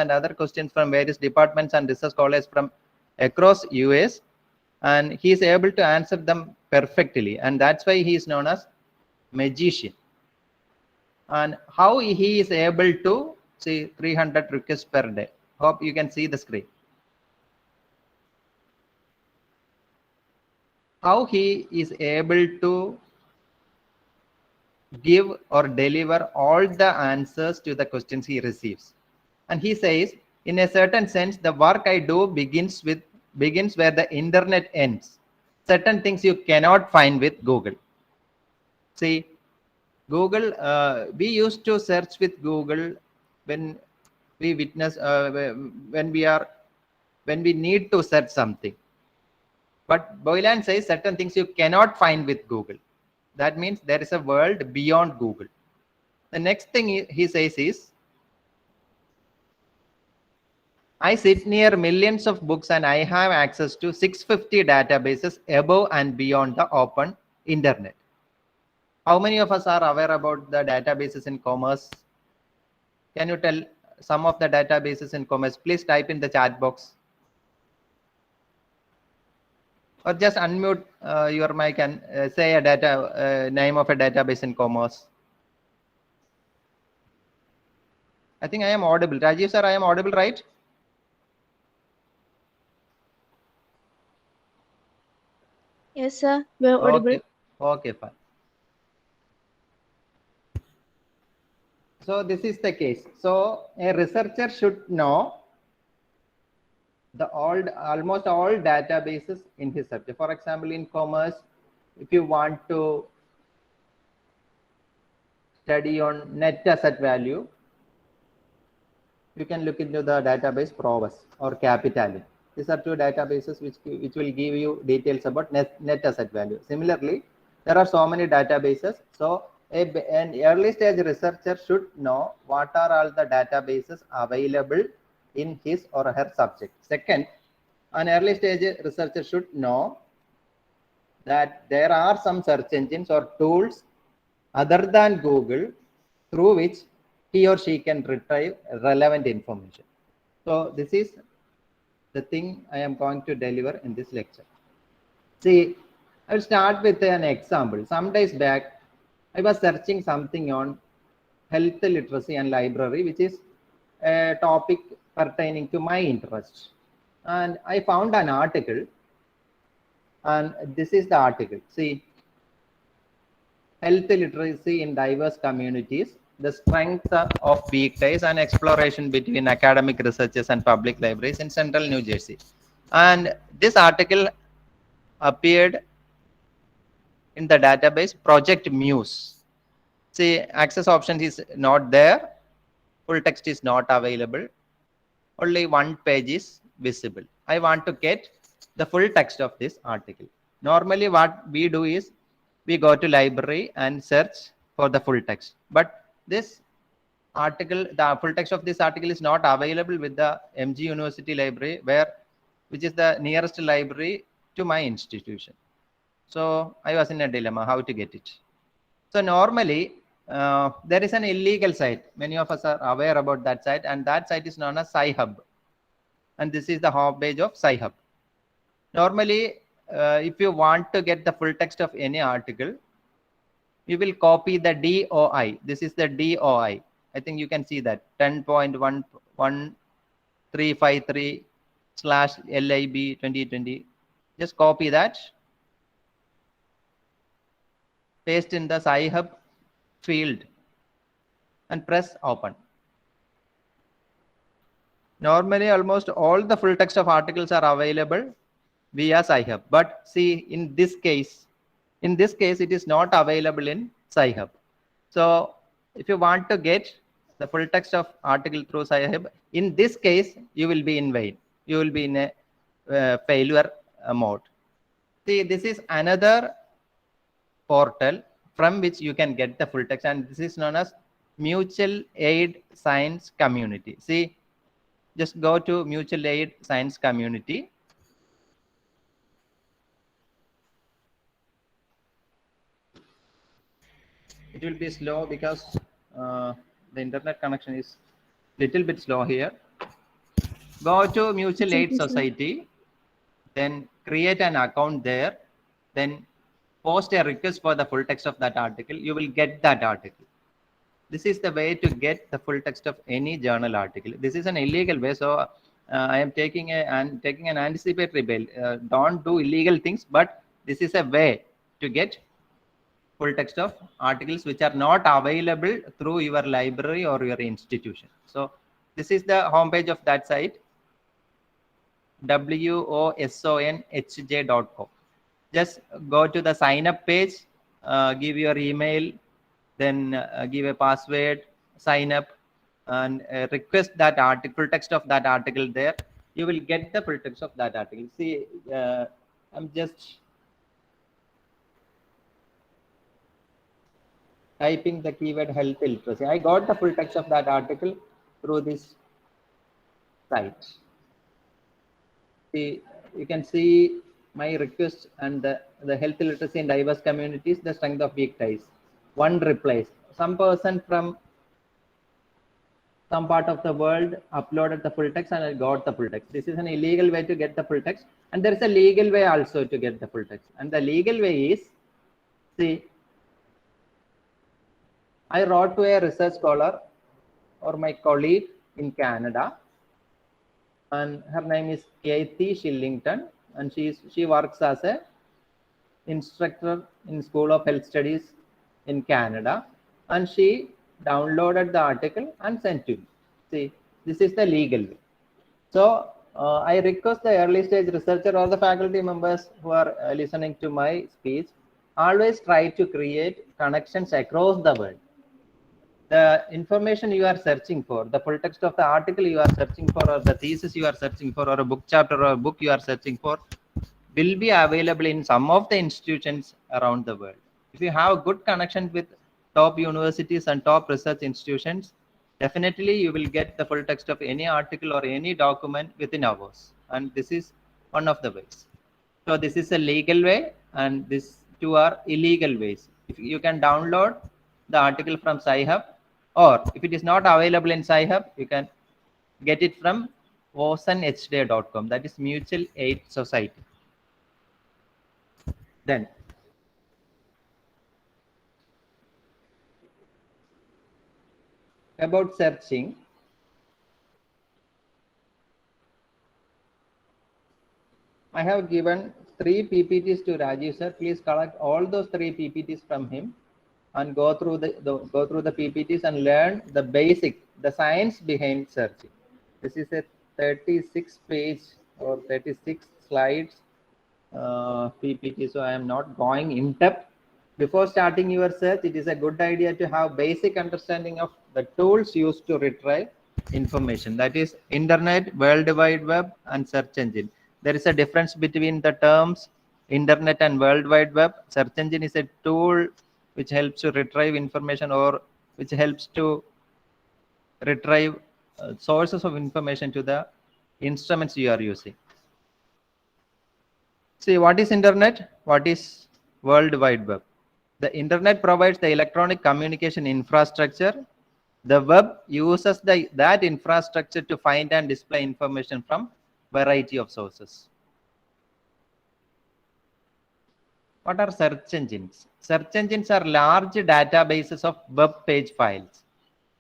and other questions from various departments and research scholars from across US, and he is able to answer them perfectly, and that's why he is known as magician. And how he is able to see 300 requests per day. Hope you can see the screen. How he is able to give or deliver all the answers to the questions he receives. And he says, in a certain sense, the work I do begins where the internet ends. Certain things you cannot find with Google. See, Google, we used to search with Google when we witness, when we need to search something. But Boylan says certain things you cannot find with Google. That means there is a world beyond Google. The next thing he says is, I sit near millions of books and I have access to 650 databases above and beyond the open internet. How many of us are aware about the databases in commerce? Can you tell some of the databases in commerce? Please type in the chat box. Or just unmute your mic and say a name of a database in commerce. I think I am audible. Rajiv sir, I am audible, right? Yes, sir. You are audible. Okay, fine. So this is the case. So a researcher should know almost all databases in his subject. For example, in commerce, if you want to study on net asset value, you can look into the database Provus or Capitalin. These are two databases which will give you details about net asset value. Similarly, there are so many databases. So an early stage researcher should know what are all the databases available in his or her subject. Second, an early stage researcher should know that there are some search engines or tools other than Google through which he or she can retrieve relevant information. So this is the thing I am going to deliver in this lecture. See, I will start with an example. Some days back, I was searching something on health literacy and library, which is a topic pertaining to my interest. And I found an article, and this is the article. See, health literacy in diverse communities, the strength of weekdays and exploration between academic researchers and public libraries in central New Jersey. And this article appeared in the database Project Muse. See, access options is not there, full text is not available, only one page is visible. I want to get the full text of this article. Normally what we do is we go to library and search for the full text, but this article, the full text of this article is not available with the MG University library, which is the nearest library to my institution. So I was in a dilemma how to get it. So normally there is an illegal site. Many of us are aware about that site, and that site is known as Sci-Hub. And this is the homepage of Sci-Hub. Normally, if you want to get the full text of any article, you will copy the DOI. This is the DOI. I think you can see that 10.11353/LIB 2020. Just copy that, paste in the Sci-Hub field, and press open. Normally, almost all the full text of articles are available via Sci-Hub. But see, in this case, it is not available in Sci-Hub. So if you want to get the full text of article through Sci-Hub, in this case, you will be in vain. You will be in a failure mode. See, this is another portal from which you can get the full text, and this is known as Mutual Aid Science Community. See, just go to Mutual Aid Science Community. It will be slow because the internet connection is little bit slow here. Go to Mutual Aid Exactly, sir. Society, then create an account there, then post a request for the full text of that article. You will get that article. This is the way to get the full text of any journal article. This is an illegal way, so I am taking an anticipatory bail. Don't do illegal things, but this is a way to get full text of articles which are not available through your library or your institution. So this is the homepage of that site, wosonhj.com. Just go to the sign up page, give your email, then give a password, sign up, and request that article, text of that article there. You will get the full text of that article. See, I'm just typing the keyword health literacy. I got the full text of that article through this site. See, you can see my request and the health literacy in diverse communities, the strength of weak ties. One replies. Some person from some part of the world uploaded the full text and I got the full text. This is an illegal way to get the full text, and there is a legal way also to get the full text. And the legal way is, see, I wrote to a research scholar or my colleague in Canada, and her name is Kathy Shillington, and she works as a instructor in School of Health Studies in Canada, and she downloaded the article and sent to me. See, this is the legal way. So I request the early stage researcher or the faculty members who are listening to my speech, always try to create connections across the world. The information you are searching for, the full text of the article you are searching for, or the thesis you are searching for, or a book chapter or a book you are searching for, will be available in some of the institutions around the world. If you have good connection with top universities and top research institutions, definitely you will get the full text of any article or any document within hours. And this is one of the ways. So this is a legal way, and these two are illegal ways. If you can download the article from Sci-Hub, or if it is not available in Sci-Hub, you can get it from wosonhj.com, that is Mutual Aid Society. Then about searching, I have given 3 PPTs to Rajiv sir. Please collect all those 3 PPTs from him and go through the PPTs and learn the basic, the science behind searching. This is a 36 page or 36 slides PPT, so I am not going in depth. Before starting your search, it is a good idea to have basic understanding of the tools used to retrieve information, that is internet, world wide web, and search engine. There is a difference between the terms internet and world wide web. Search engine is a tool which helps to retrieve information, or which helps to retrieve sources of information to the instruments you are using. See, what is internet? What is world wide web? The internet provides the electronic communication infrastructure. The web uses that infrastructure to find and display information from variety of sources. What are search engines? Search engines are large databases of web page files.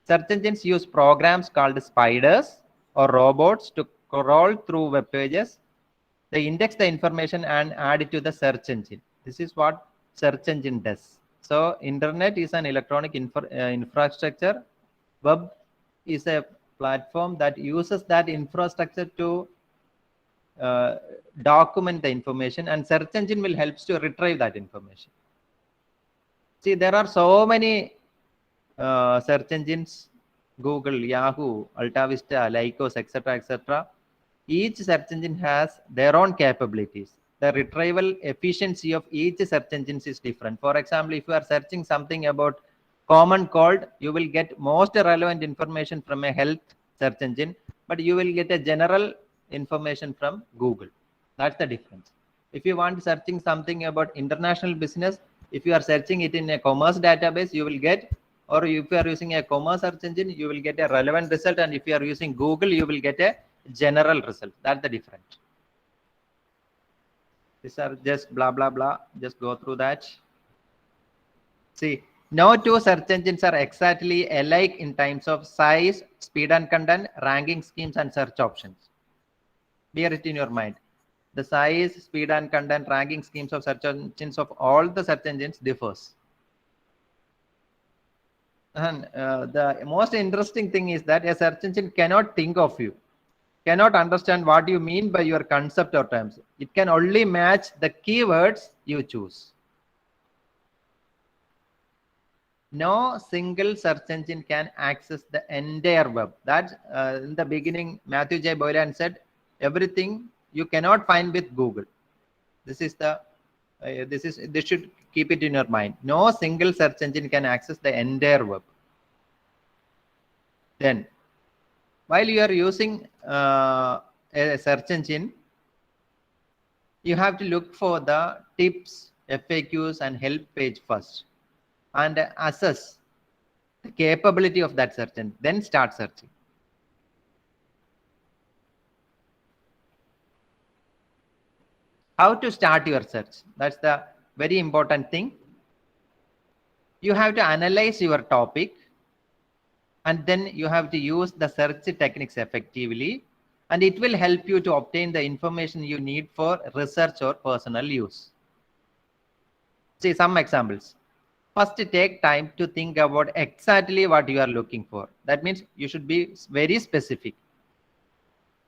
Search engines use programs called spiders or robots to crawl through web pages. They index the information and add it to the search engine. This is what search engine does. So internet is an electronic infrastructure. Web is a platform that uses that infrastructure to document the information, and search engine will help to retrieve that information. See, there are so many search engines: Google, Yahoo, AltaVista, Lycos, etc., etc. Each search engine has their own capabilities. The retrieval efficiency of each search engine is different. For example, if you are searching something about common cold, you will get most relevant information from a health search engine, but you will get a general information from Google. That's the difference. If you want searching something about international business, if you are searching it in a commerce database, you will get, or if you are using a commerce search engine, you will get a relevant result. And if you are using Google, you will get a general result. That's the difference. These are just blah, blah, blah. Just go through that. See, no two search engines are exactly alike in terms of size, speed and content, ranking schemes, and search options. Bear it in your mind. The size, speed, and content ranking schemes of search engines of all the search engines differs. And the most interesting thing is that a search engine cannot think of you, cannot understand what you mean by your concept or terms. It can only match the keywords you choose. No single search engine can access the entire web. That in the beginning, Matthew J. Boylan said, everything you cannot find with Google. This is the this should keep it in your mind. No single search engine can access the entire web. Then, while you are using a search engine, you have to look for the tips, FAQs, and help page first, and assess the capability of that search engine. Then start searching. How to start your search? That's the very important thing. You have to analyze your topic, and then you have to use the search techniques effectively, and it will help you to obtain the information you need for research or personal use. See some examples. First, take time to think about exactly what you are looking for. That means you should be very specific.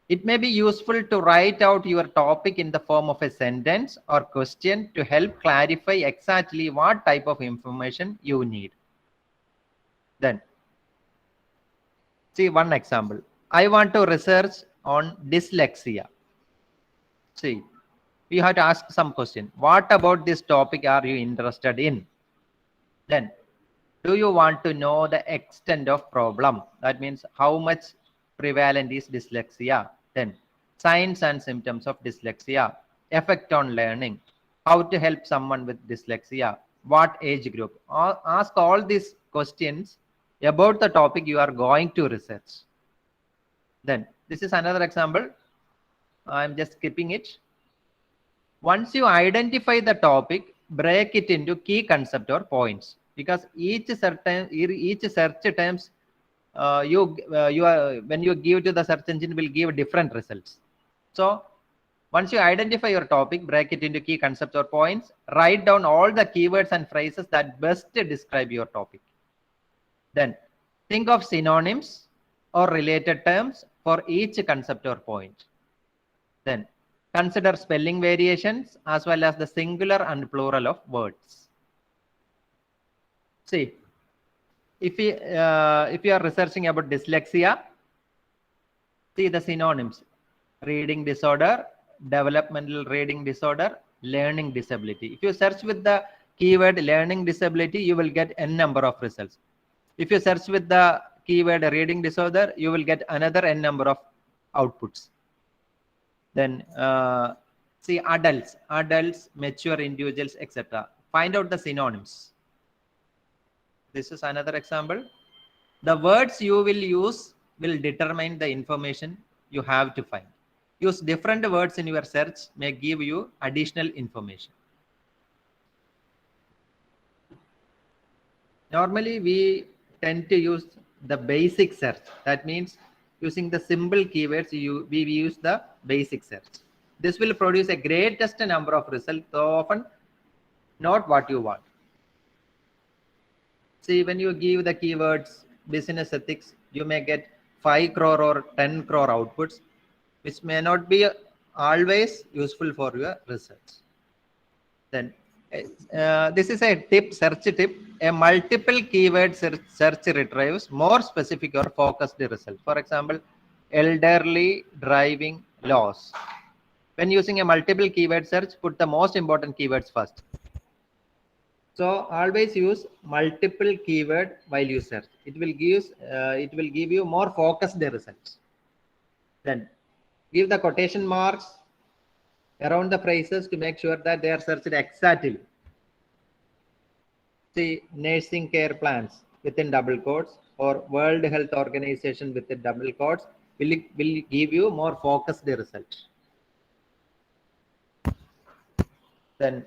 It may be useful to write out your topic in the form of a sentence or question to help clarify exactly what type of information you need. Then, see one example. I want to research on dyslexia. See, you have to ask some question. What about this topic are you interested in? Then, do you want to know the extent of problem? That means how much prevalent is dyslexia? Then, signs and symptoms of dyslexia, effect on learning, how to help someone with dyslexia, what age group. Ask all these questions about the topic you are going to research. Then, this is another example. I'm just skipping it. Once you identify the topic, break it into key concept or points, because each search terms when you give to the search engine will give different results. So once you identify your topic, break it into key concepts or points, write down all the keywords and phrases that best describe your topic. Then think of synonyms or related terms for each concept or point. Then consider spelling variations as well as the singular and plural of words. See, if you are researching about dyslexia, see the synonyms: reading disorder, developmental reading disorder, learning disability. If you search with the keyword learning disability, you will get n number of results. If you search with the keyword reading disorder, you will get another n number of outputs. Then see adults, mature individuals, etc. Find out the synonyms. This is another example. The words you will use will determine the information you have to find. Use different words in your search may give you additional information. Normally, we tend to use the basic search. That means using the simple keywords, we use the basic search. This will produce a greatest number of results, so often not what you want. See, when you give the keywords business ethics, you may get 5 crore or 10 crore outputs, which may not be always useful for your research. Then this is a tip, search tip. A multiple keyword search retrieves more specific or focused result. For example, elderly driving laws. When using a multiple keyword search, put the most important keywords first. So always use multiple keyword while you search. It will give you more focused results. Then give the quotation marks around the phrases to make sure that they are searched exactly. See, nursing care plans within double quotes or World Health Organization within double quotes will give you more focused result. Then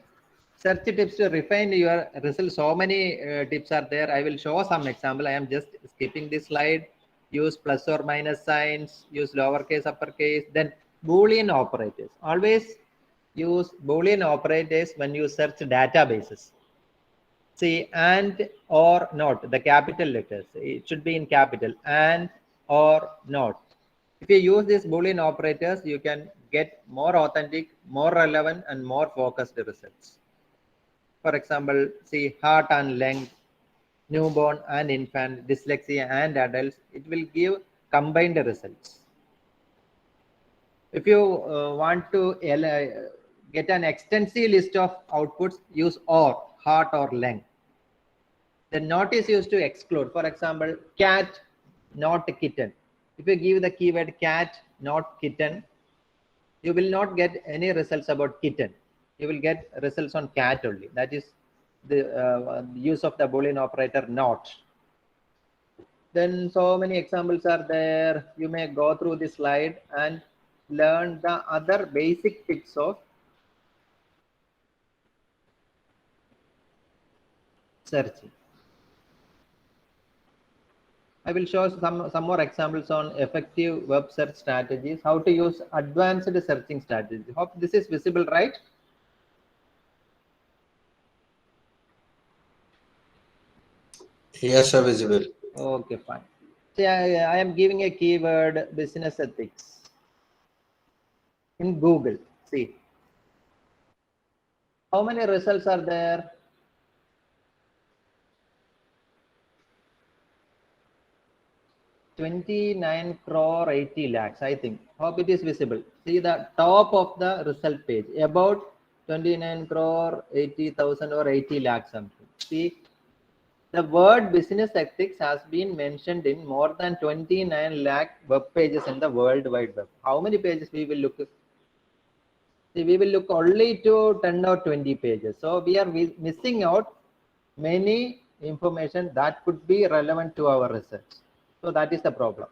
search tips to refine your result. So many tips are there. I will show some example. I am just skipping this slide. Use plus or minus signs, use lowercase, uppercase, then Boolean operators. Always use Boolean operators when you search databases. See, and or not, the capital letters. It should be in capital, and or not. If you use these Boolean operators, you can get more authentic, more relevant, and more focused results. For example, see heart and length, newborn and infant, dyslexia and adults. It will give combined results. If you want to get an extensive list of outputs, use or, heart or length. The not is used to exclude. For example, cat, not kitten. If you give the keyword cat, not kitten, you will not get any results about kitten. You will get results on cat only. That is the use of the Boolean operator not. Then so many examples are there. You may go through this slide and learn the other basic tips of searching. I will show some more examples on effective web search strategies, how to use advanced searching strategies. Hope this is visible, right? Yes, sir, visible. Okay, fine. See, I am giving a keyword business ethics in Google. See, how many results are there? 29 crore 80 lakhs, I think. Hope it is visible. See the top of the result page, about 29 crore 80,000 or 80 lakhs something. See, the word business ethics has been mentioned in more than 29 lakh web pages in the World Wide Web. How many pages we will look? See, we will look only to 10 or 20 pages. So we are missing out many information that could be relevant to our research. So that is the problem.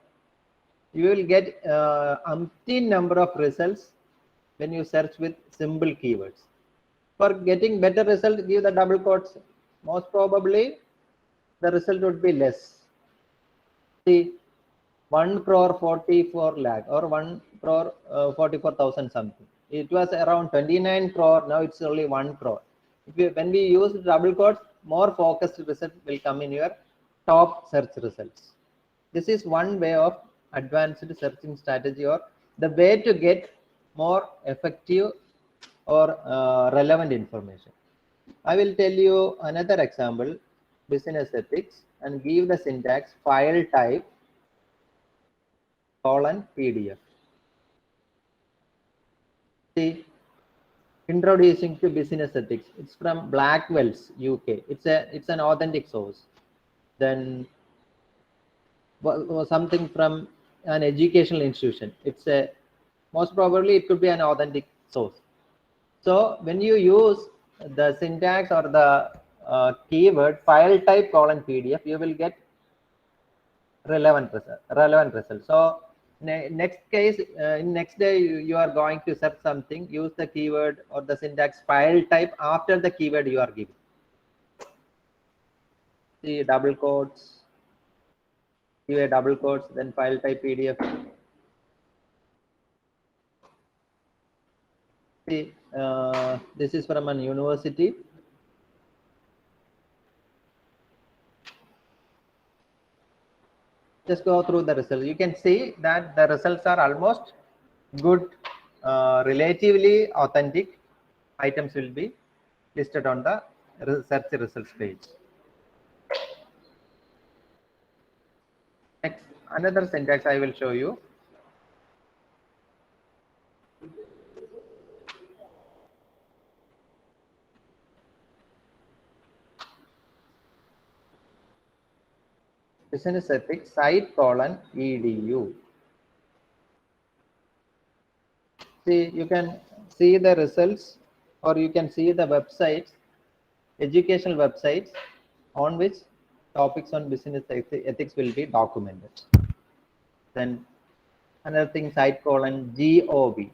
You will get umpteen number of results when you search with simple keywords. For getting better result, give the double quotes. Most probably, the result would be less. See, 1 crore 44 lakh or 1 crore 44,000 something. It was around 29 crore. Now it's only 1 crore. When we use double quotes, more focused result will come in your top search results. This is one way of advanced searching strategy, or the way to get more effective or relevant information. I will tell you another example, business ethics, and give the syntax file type :PDF. See, introducing to business ethics. It's from Blackwell's UK. It's an authentic source. Then something from an educational institution. It's a most probably it could be an authentic source. So when you use the syntax or the keyword file type :PDF, you will get relevant result. So next case, in next day you are going to search something, use the keyword or the syntax file type after the keyword you are giving. See double quotes, give a double quotes, then file type PDF. See, this is from an university. Just go through the results. You can see that the results are almost good, relatively authentic items will be listed on the search results page. Next, another syntax I will show you. Business ethics site::edu. See, you can see the results, or you can see the websites, educational websites on which topics on business ethics will be documented. Then Another thing, site colon GOV.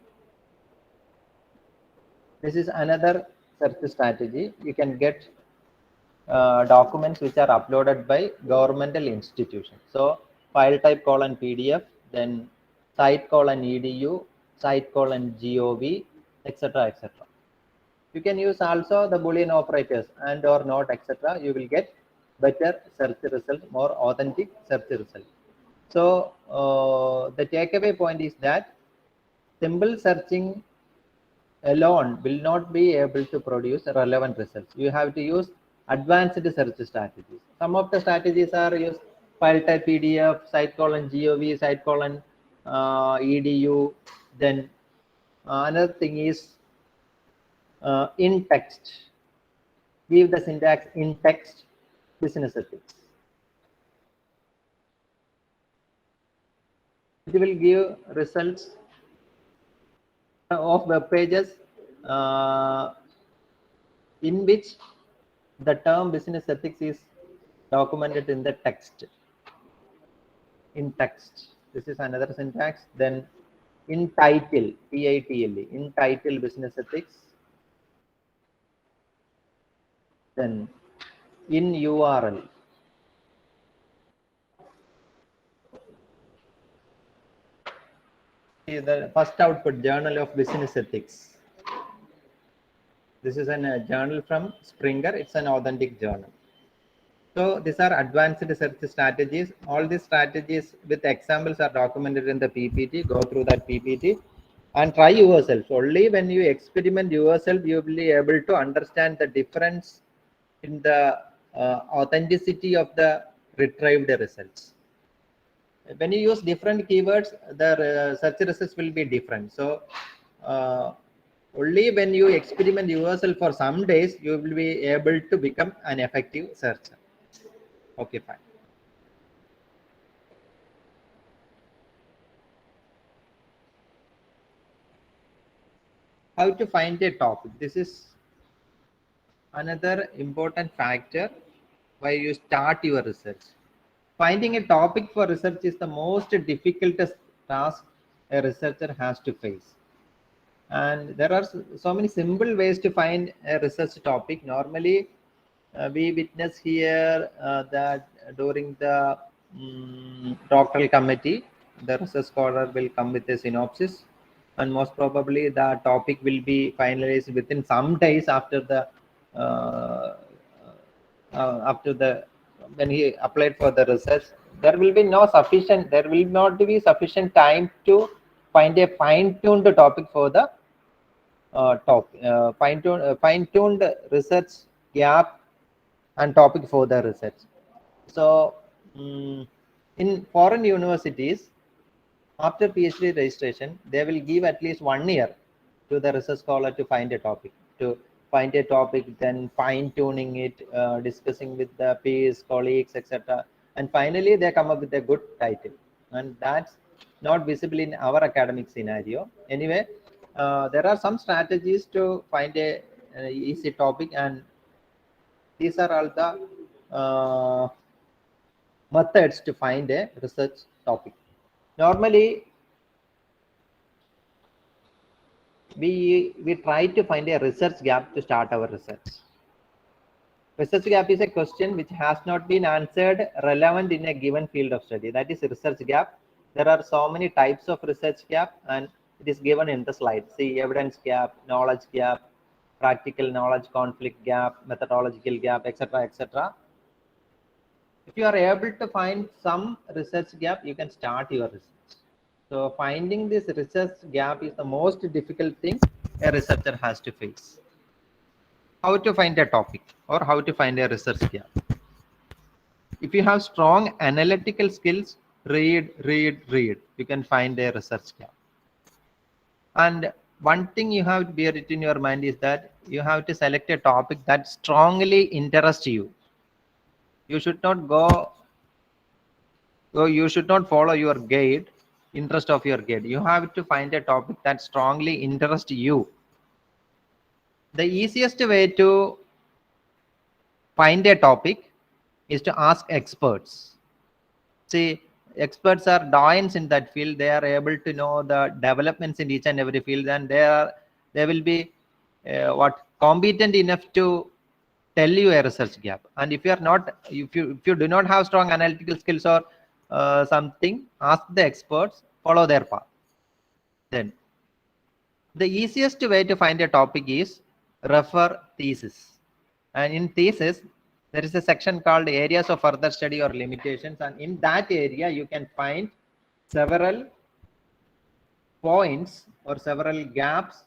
This is another search strategy. You can get documents which are uploaded by governmental institutions. So file type colon PDF, then site colon edu, site colon gov, etc., etc. You can use also the Boolean operators and or not, etc. You will get better search result, more authentic search result. So the takeaway point is that simple searching alone will not be able to produce relevant results. You have to use advanced search strategies. Some of the strategies are use file type PDF, site colon gov, site colon edu. Then another thing is in text. Give the syntax in text business ethics. It will give results of web pages in which the term business ethics is documented in the text. In text. This is another syntax. Then in title, TITLE, in title business ethics. Then in URL. See the first output, Journal of Business Ethics. This is a journal from Springer. It's an authentic journal. So these are advanced search strategies. All these strategies with examples are documented in the PPT. Go through that PPT and try yourself. Only when you experiment yourself, you will be able to understand the difference in the authenticity of the retrieved results. When you use different keywords, the search results will be different. So only when you experiment yourself for some days, you will be able to become an effective searcher. Okay, fine. How to find a topic? This is another important factor why you start your research. Finding a topic for research is the most difficult task a researcher has to face. And there are so many simple ways to find a research topic. Normally, we witness here that during the doctoral committee, the research scholar will come with a synopsis, and most probably the topic will be finalized within some days after the uh, after the when he applied for the research. There will be no sufficient. There will not be sufficient time to find a fine-tuned topic for the fine-tuned research gap and topic for the research. So in foreign universities, after PhD registration, they will give at least 1 year to the research scholar to find a topic, then fine-tuning it, discussing with the peers, colleagues, etc. And finally, they come up with a good title. And that's not visible in our academic scenario. Anyway, there are some strategies to find a easy topic, and these are all the methods to find a research topic. Normally, we try to find a research gap to start our research. Research gap is a question which has not been answered relevant in a given field of study. That is a research gap. There are so many types of research gap, and it is given in the slide. See, evidence gap, knowledge gap, practical knowledge conflict gap, methodological gap, etc., etc. If you are able to find some research gap, you can start your research. So finding this research gap is the most difficult thing a researcher has to face. How to find a topic or how to find a research gap? If you have strong analytical skills, read, you can find a research gap. And one thing you have to bear it in your mind is that you have to select a topic that strongly interests you. You should not you should not follow your guide, interest of your guide. You have to find a topic that strongly interests you. The easiest way to find a topic is to ask experts. See, experts are doyens in that field. They are able to know the developments in each and every field, and they will be competent enough to tell you a research gap. And if you do not have strong analytical skills or something, ask the experts, follow their path. Then the easiest way to find a topic is refer thesis. And in thesis, there is a section called areas of further study or limitations. And in that area, you can find several points or several gaps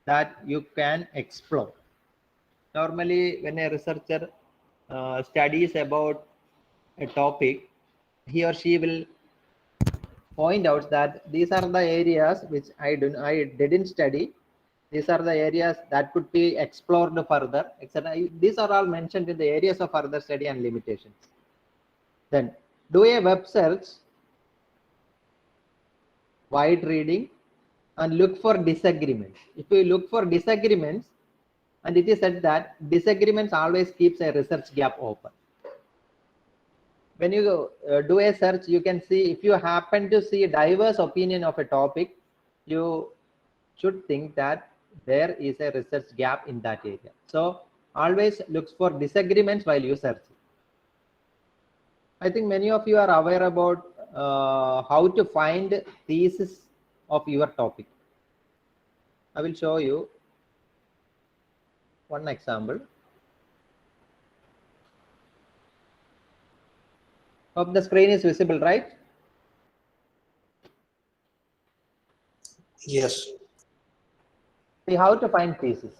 that you can explore. Normally, when a researcher studies about a topic, he or she will point out that these are the areas which I didn't study. These are the areas that could be explored further, etc. These are all mentioned in the areas of further study and limitations. Then do a web search, wide reading, and look for disagreements. If you look for disagreements, and it is said that disagreements always keeps a research gap open. When you do a search, you can see if you happen to see diverse opinion of a topic, you should think that there is a research gap in that area. So always look for disagreements while you search. I think many of you are aware about how to find thesis of your topic. I will show you one example. Hope the screen is visible, right? Yes. See how to find thesis.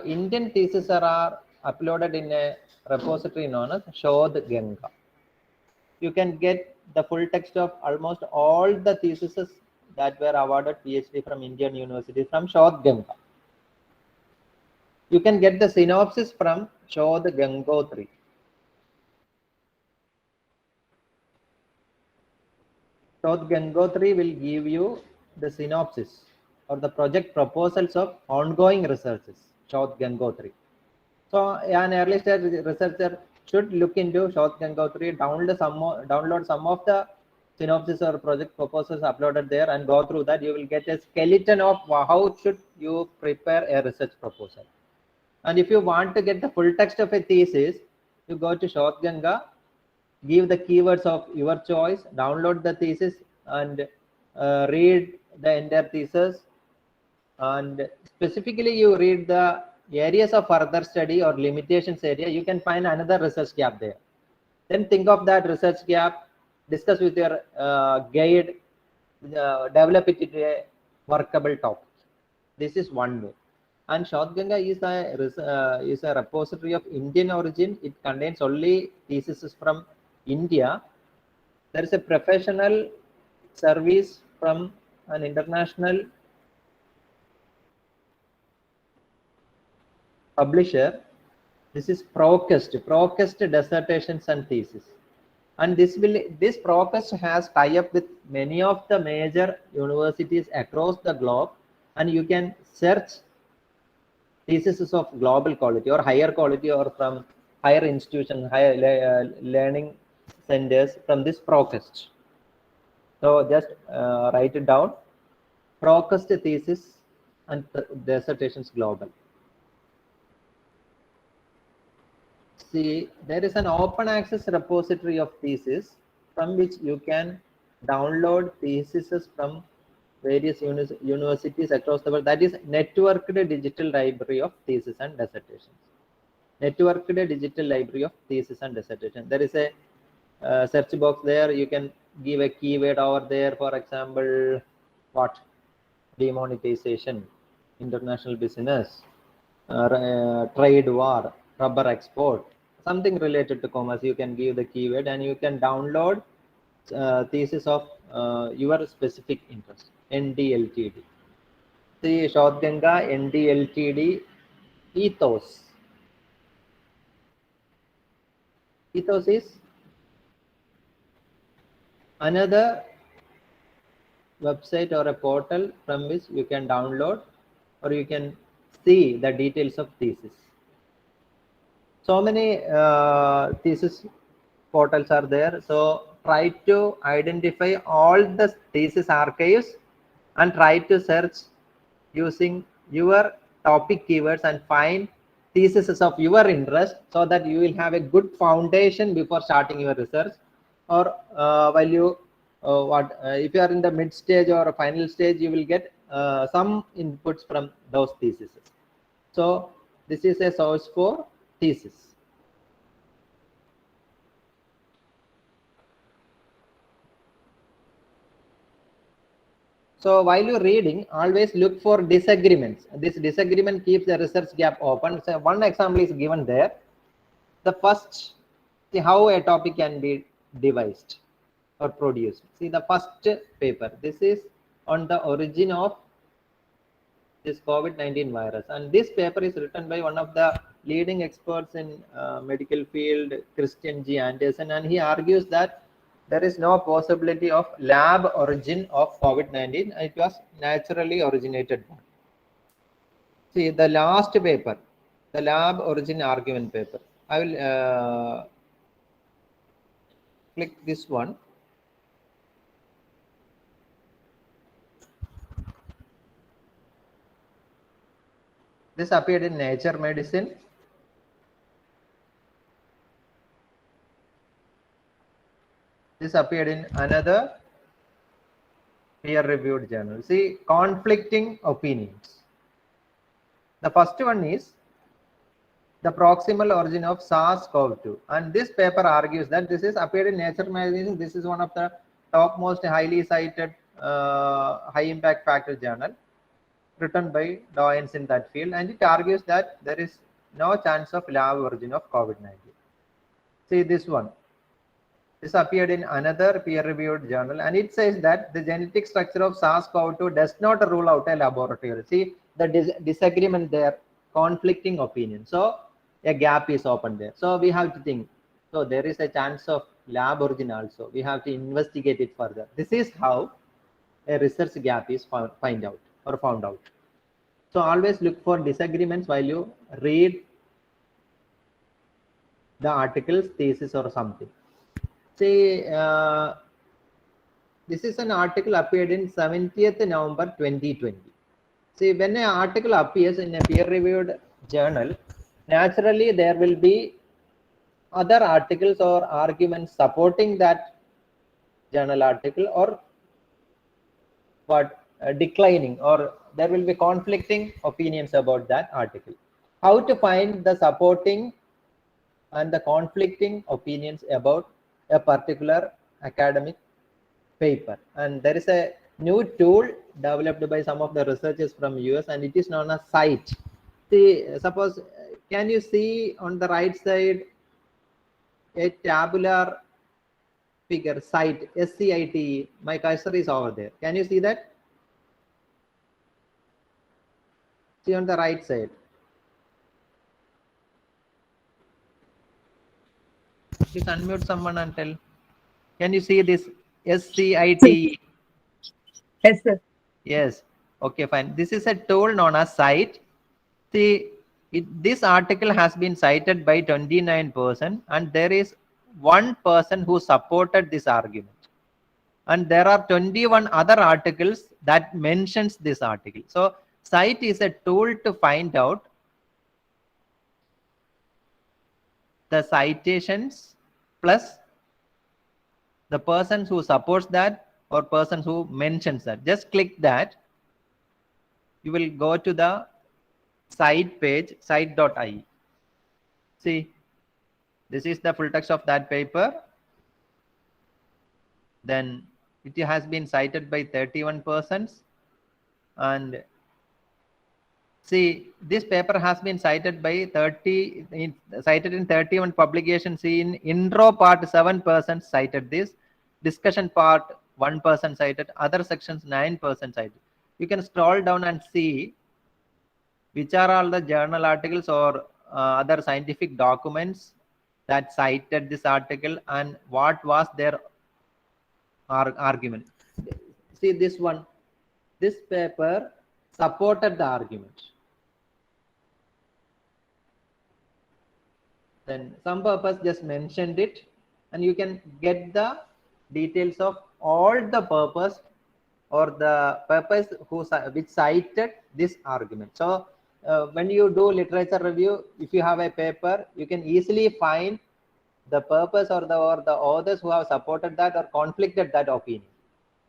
Indian theses are uploaded in a repository known as Shodh Ganga. You can get the full text of almost all the theses that were awarded PhD from Indian universities from Shodh Ganga. You can get the synopsis from Shodh Gangotri. Shodh Gangotri will give you the synopsis or the project proposals of ongoing researches, Shodh Gangotri. So an early stage researcher should look into Shodh Gangotri, download some of the synopsis or project proposals uploaded there and go through that. You will get a skeleton of how should you prepare a research proposal. And if you want to get the full text of a thesis, you go to Shodh Ganga, give the keywords of your choice, download the thesis, and read the entire thesis. And specifically, you read the areas of further study or limitations area. You can find another research gap there. Then think of that research gap, discuss with your guide, develop it into a workable topic. This is one way. And Shodh Ganga is a repository of Indian origin. It contains only theses from India. There is a professional service from an international publisher. This is Procust Dissertations and Thesis. And this Procust has tie-up with many of the major universities across the globe, and you can search theses of global quality or higher quality or from higher institutions, higher learning centers from this Procust. So just write it down, Procust Thesis and Dissertations Global. See, there is an open access repository of thesis from which you can download theses from various universities across the world. That is Networked Digital Library of Thesis and Dissertations. Networked Digital Library of Thesis and Dissertations. There is a search box there. You can give a keyword over there. For example, what? Demonetization, international business, trade war, rubber export, something related to commerce. You can give the keyword and you can download thesis of your specific interest. NDLTD. See, Shodh Ganga, NDLTD, ethos. Ethos is another website or a portal from which you can download or you can see the details of thesis. So many thesis portals are there. So try to identify all the thesis archives and try to search using your topic keywords and find theses of your interest, so that you will have a good foundation before starting your research. Or while you if you are in the mid stage or final stage, you will get some inputs from those theses. So this is a source for thesis. So while you're reading, always look for disagreements. This disagreement keeps the research gap open. So one example is given there. The first, see how a topic can be devised or produced. See the first paper. This is on the origin of this COVID-19 virus, and this paper is written by one of the leading experts in medical field, Christian G. Anderson, and he argues that there is no possibility of lab origin of COVID-19. It was naturally originated. See the last paper, the lab origin argument paper. I will click this one. This appeared in Nature Medicine. This appeared in another peer-reviewed journal. See, conflicting opinions. The first one is the proximal origin of SARS-CoV-2, and this paper argues that this is appeared in Nature Medicine. This is one of the topmost highly cited high impact factor journal written by doyens in that field, and it argues that there is no chance of lab origin of COVID-19. See this one. This appeared in another peer-reviewed journal, and it says that the genetic structure of SARS-CoV-2 does not rule out a laboratory. See the disagreement there, conflicting opinion. So a gap is open there. So we have to think. So there is a chance of lab origin also. We have to investigate it further. This is how a research gap is found out. So always look for disagreements while you read the articles, thesis, or something. Say this is an article appeared in 70th November 2020. See, when an article appears in a peer-reviewed journal, naturally there will be other articles or arguments supporting that journal article, or what declining, or there will be conflicting opinions about that article. How to find the supporting and the conflicting opinions about a particular academic paper? And there is a new tool developed by some of the researchers from US, and it is known as CITE. See, suppose, can you see on the right side a tabular figure, CITE, SCITE? My cursor is over there. Can you see that? See on the right side. Please unmute someone and tell. Can you see this SCITE? Yes, sir. Yes. Okay, fine. This is a tool known as CITE. See, this article has been cited by 29%, and there is one person who supported this argument. And there are 21 other articles that mentions this article. So CITE is a tool to find out the citations plus the persons who supports that or persons who mentions that. Just click that. You will go to the CITE page, cite.ie. See, this is the full text of that paper. Then it has been cited by 31 persons, and see, this paper has been cited by cited in 31 publications. See, in intro part 7% cited this, discussion part 1% cited, other sections 9% cited. You can scroll down and see which are all the journal articles or other scientific documents that cited this article and what was their argument. See this one, this paper supported the argument. Then some purpose just mentioned it, and you can get the details of all the purpose or the purpose which cited this argument. So when you do literature review, if you have a paper, you can easily find the purpose or the authors who have supported that or conflicted that opinion.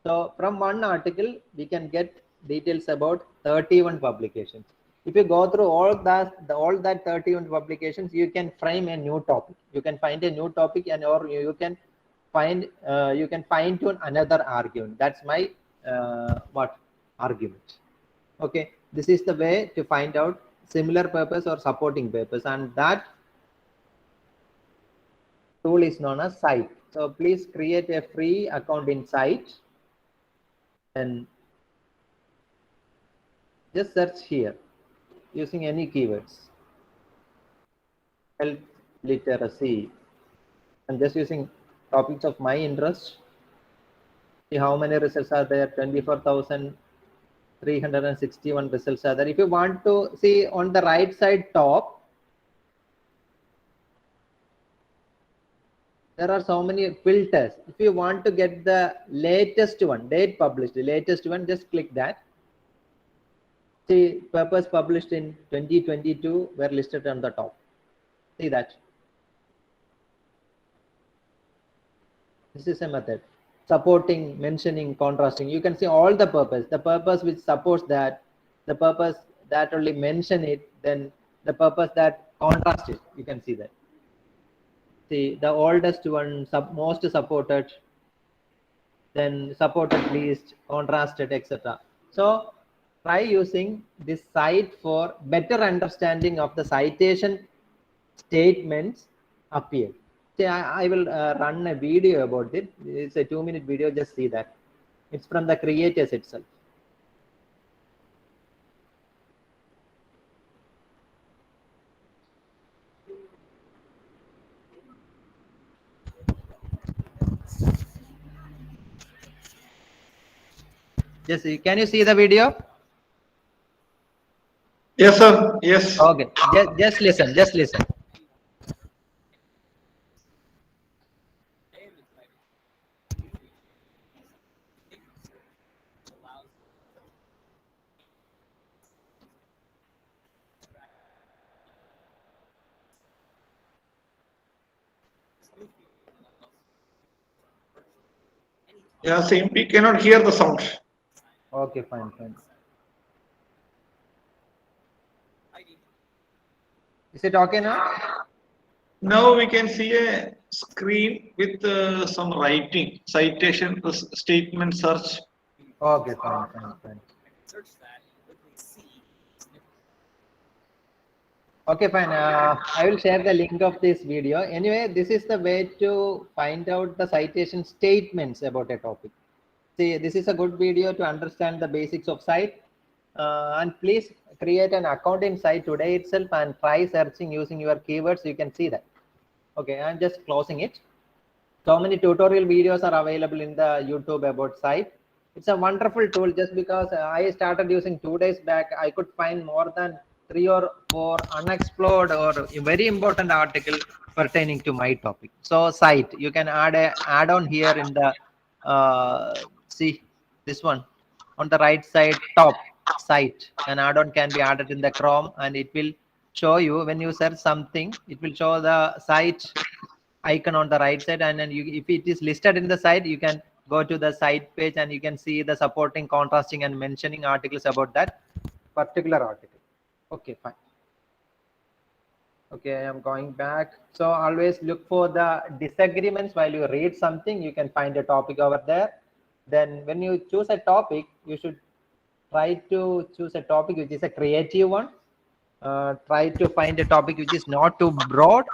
So from one article, we can get details about 31 publications. If you go through all that 31 publications, you can frame a new topic. You can find a new topic, and or you can fine tune another argument. That's my argument. Okay, this is the way to find out similar purpose or supporting purpose, and that tool is known as Cite. So please create a free account in Cite and just search here using any keywords. Health literacy. I'm just using topics of my interest. See how many results are there. 24,361 results are there. If you want to see on the right side top, there are so many filters. If you want to get the latest one, date published, the latest one, just click that. See, papers published in 2022 were listed on the top. See that. This is a method. Supporting, mentioning, contrasting. You can see all the purpose which supports that, the purpose that only mention it, then the purpose that contrasts it. You can see that. See, the oldest one, most supported, then supported least, contrasted, etc. So try using this Cite for better understanding of the citation statements appeared. See, I will run a video about it. It's a 2-minute video. Just see that. It's from the creators itself. Just can you see the video? Yes, sir. Yes. Okay. Just listen. Just listen. Yeah, same. We cannot hear the sound. Okay, fine. Is it okay now? Now we can see a screen with some writing, citation, statement, search. Okay, fine. Okay, fine. I will share the link of this video. Anyway, this is the way to find out the citation statements about a topic. See, this is a good video to understand the basics of Cite. And please create an account in Cite today itself and try searching using your keywords. You can see that. Okay, I'm just closing it. So many tutorial videos are available in the YouTube about Cite. It's a wonderful tool. Just because I started using 2 days back, I could find more than 3 or 4 unexplored or a very important article pertaining to my topic. So Cite, you can add on here in the see this one on the right side top, Cite. An add-on can be added in the Chrome, and it will show you when you search something. It will show the Cite icon on the right side, and then if it is listed in the site, you can go to the Cite page and you can see the supporting, contrasting, and mentioning articles about that particular article. Okay, fine. Okay, I am going back. So always look for the disagreements while you read something. You can find a topic over there. Then when you choose a topic, you should try to choose a topic which is a creative one. Try to find a topic which is not too broad,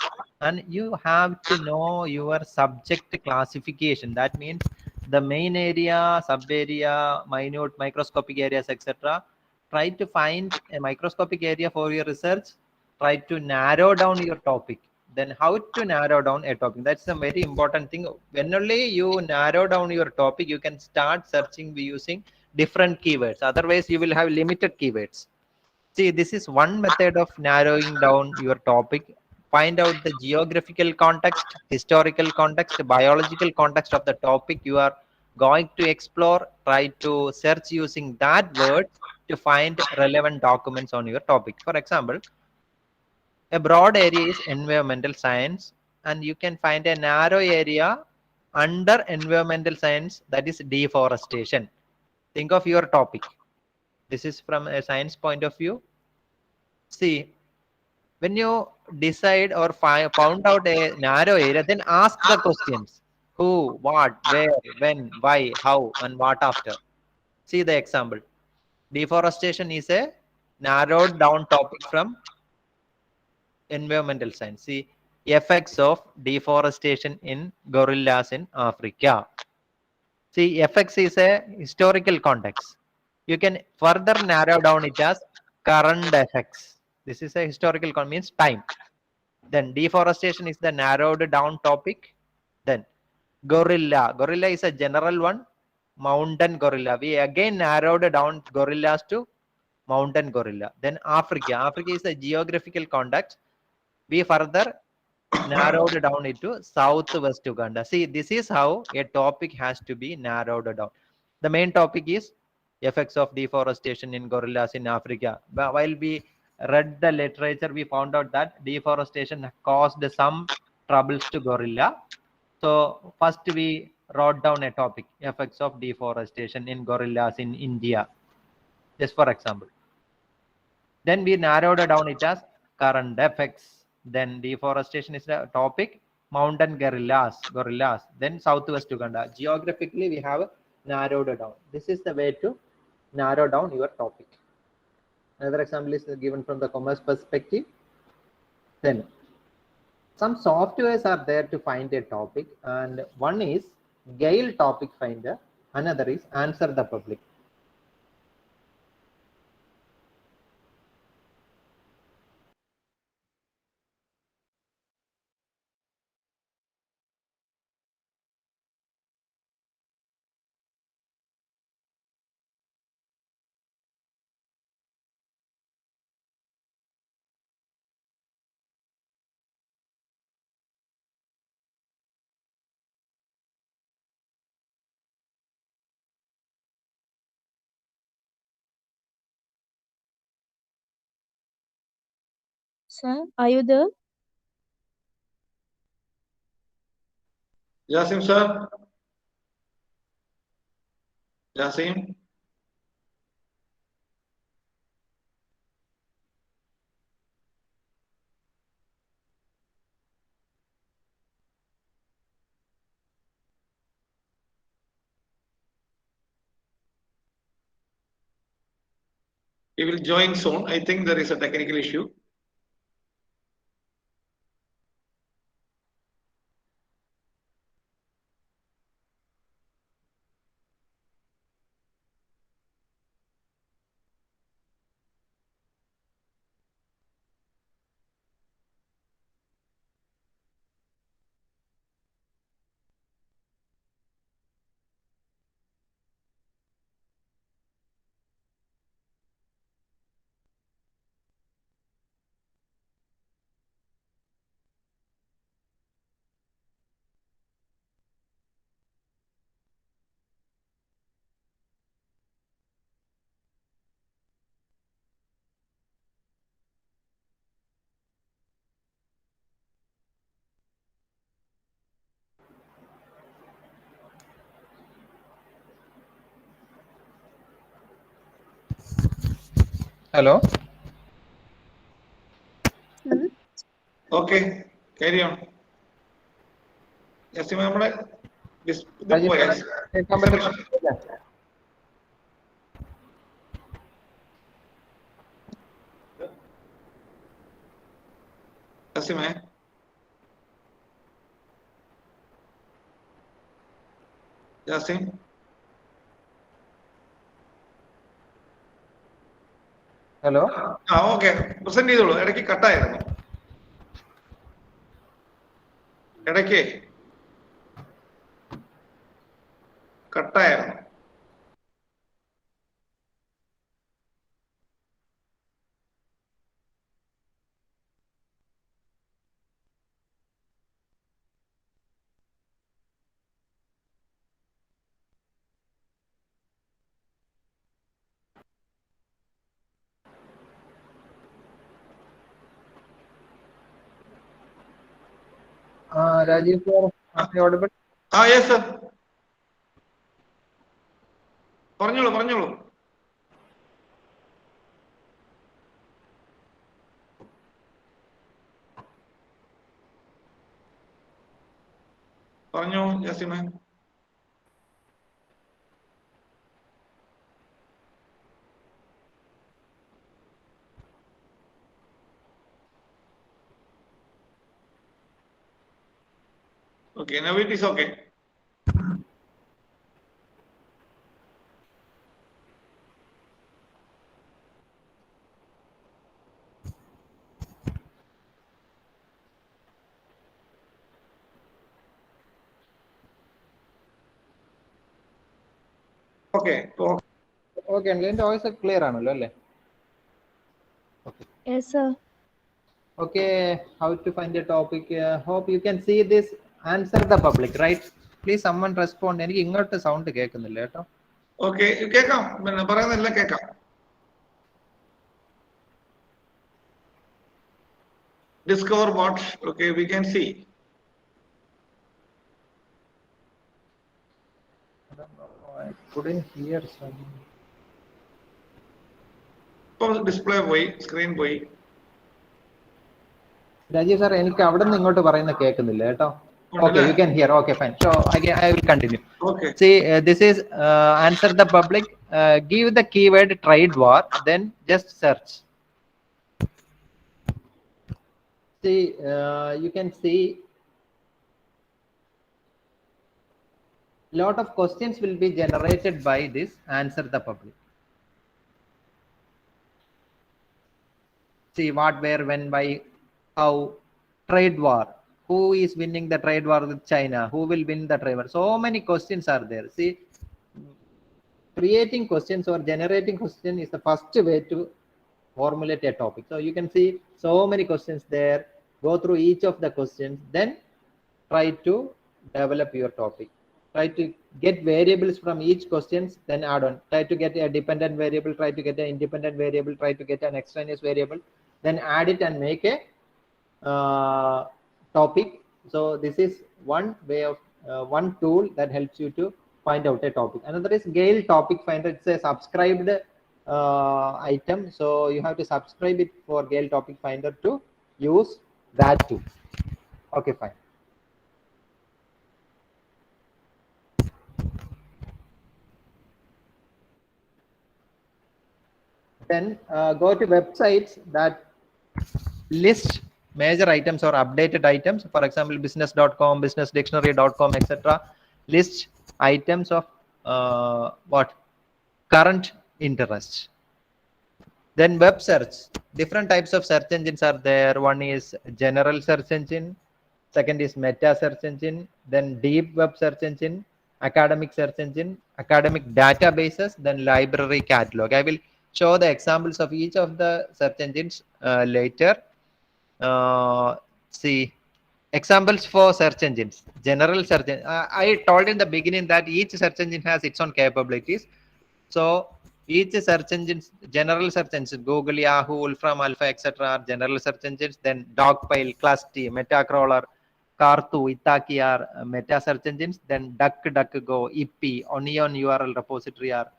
and you have to know your subject classification. That means the main area, sub area, minute, microscopic areas, etc. Try to find a microscopic area for your research. Try to narrow down your topic. Then how to narrow down a topic? That's a very important thing. When only you narrow down your topic, you can start searching using different keywords. Otherwise, you will have limited keywords. See, this is one method of narrowing down your topic. find out the geographical context, historical context, biological context of the topic you are going to explore. Try to search using that word to find relevant documents on your topic. For example, a broad area is environmental science, and you can find a narrow area under environmental science, that is deforestation. Think of your topic. This is from a science point of view. See, when you decide or found out a narrow area, then ask the questions: who, what, where, when, why, how, and what after. See the example. Deforestation is a narrowed down topic from environmental science. See, effects of deforestation in gorillas in Africa. See, effects is a historical context. You can further narrow down it as current effects. This is a historical context, means time. Then deforestation is the narrowed down topic. Then gorilla. Gorilla is a general one. Mountain gorilla. We again narrowed down gorillas to mountain gorilla. Then Africa. Africa is a geographical context. We further narrowed down it to southwest Uganda. See, this is how a topic has to be narrowed down. The main topic is effects of deforestation in gorillas in Africa. But while we read the literature, we found out that deforestation caused some troubles to gorilla. So first we wrote down a topic: effects of deforestation in gorillas in India, just for example. Then we narrowed it down it as current effects. Then deforestation is the topic, mountain gorillas. Then southwest Uganda. Geographically, we have narrowed it down. This is the way to narrow down your topic. Another example is given from the commerce perspective. Then some softwares are there to find a topic, and one is Gale Topic Finder, another is Answer the Public. Sir, are you there? Yasim sir. Yasim. He will join soon. I think there is a technical issue. Hello. Sir, Okay, carry on. Yasim നമ്മുടെ ഇത് പോയാ Yasimേ Yasim. Hello. Okay present ചെയ്തോളൂ. ഇടയ്ക്ക് കട്ടായിരുന്നു. ഇടയ്ക്ക് കട്ടായിരുന്നു. Rajiv sir, are you audible? Yes, sir. പറഞ്ഞോളൂ പറഞ്ഞോളൂ. പറഞ്ഞോ ജാസിമേ. Okay, now it is okay. Okay. Okay, and എൻ്റെ voice clear ആണല്ലോ അല്ലേ? Yes, sir. Okay, how to find a topic? Hope you can see this. Answer the public, right? Please someone respond. എനിക്ക് ഇങ്ങോട്ട് sound കേൾക്കുന്നില്ല കേട്ടോ. Okay, കേൾക്കാം. പിന്നെ പറയുന്നതെല്ലാം കേൾക്കാം. Discover what? Okay, we can see. I couldn't hear something. ഇപ്പോൾ display പോയി, സ്ക്രീൻ പോയി. രാജീവ് സാർ എനിക്ക് അവിടെ നിന്ന് ഇങ്ങോട്ട് പറയുന്ന കേൾക്കുന്നില്ല കേട്ടോ. Okay, you can hear. Okay, fine. So I will continue. Okay. See, this is answer the public. Give the keyword trade war, then just search. See, you can see lot of questions will be generated by this answer the public. See, what, where, when, why, how, trade war, who is winning the trade war with China, who will win the trade war. So many questions are there. See, creating questions or generating question is the first way to formulate a topic. So you can see so many questions there. Go through each of the questions, then try to develop your topic. Try to get variables from each questions, then add on. Try to get a dependent variable, try to get an independent variable, try to get an extraneous variable, then add it and make a topic. So this is one way of one tool that helps you to find out a topic. Another is Gale Topic Finder. It's a subscribed item, so you have to subscribe it for Gale Topic Finder to use that too. Okay, fine. Then go to websites that list major items or updated items. For example, business.com, businessdictionary.com, etc. List items of what current interest. Then web search. Different types of search engines are there. One is general search engine. Second is meta search engine. Then deep web search engine, academic search engine, academic databases, then library catalog. I will show the examples of each of the search engines later. See, examples for search engines. General search engine. I told in the beginning that each search engine has its own capabilities. So each search engine, general search engines, Google, Yahoo, Wolfram Alpha, etc. are general search engines. Then Dogpile, Clasty, Metacrawler, Kartu, Itaki are meta search engines. Then DuckDuckGo, Ippy, Onion URL repository are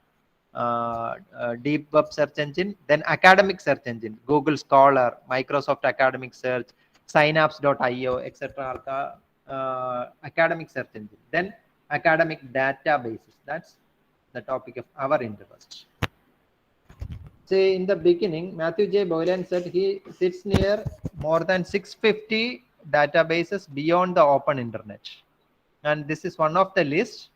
deep web search engine. Then academic search engine, Google Scholar, Microsoft Academic Search, Synapse.io, etc. are academic search engine. Then academic databases. That's the topic of our interest. Say in the beginning, Matthew J. Boylan said he sits near more than 650 databases beyond the open internet. And this is one of the list.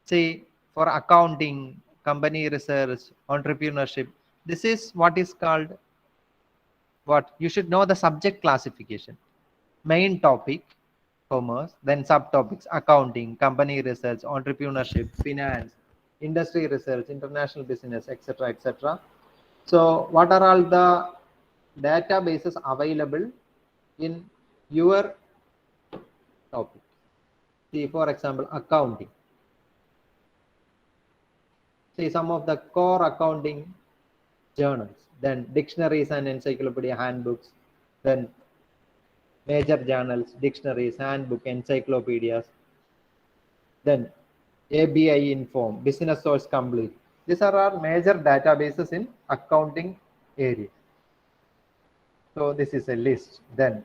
See, for accounting, company research, entrepreneurship, this is what is called what you should know the subject classification. Main topic, commerce, then subtopics, accounting, company research, entrepreneurship, finance, industry research, international business, etc., etc. So what are all the databases available in your topic? See, for example, accounting. See, some of the core accounting journals, then dictionaries and encyclopedia handbooks, then major journals, dictionaries, handbook, encyclopedias. Then ABI Inform, Business Source Complete. These are our major databases in accounting area. So this is a list. Then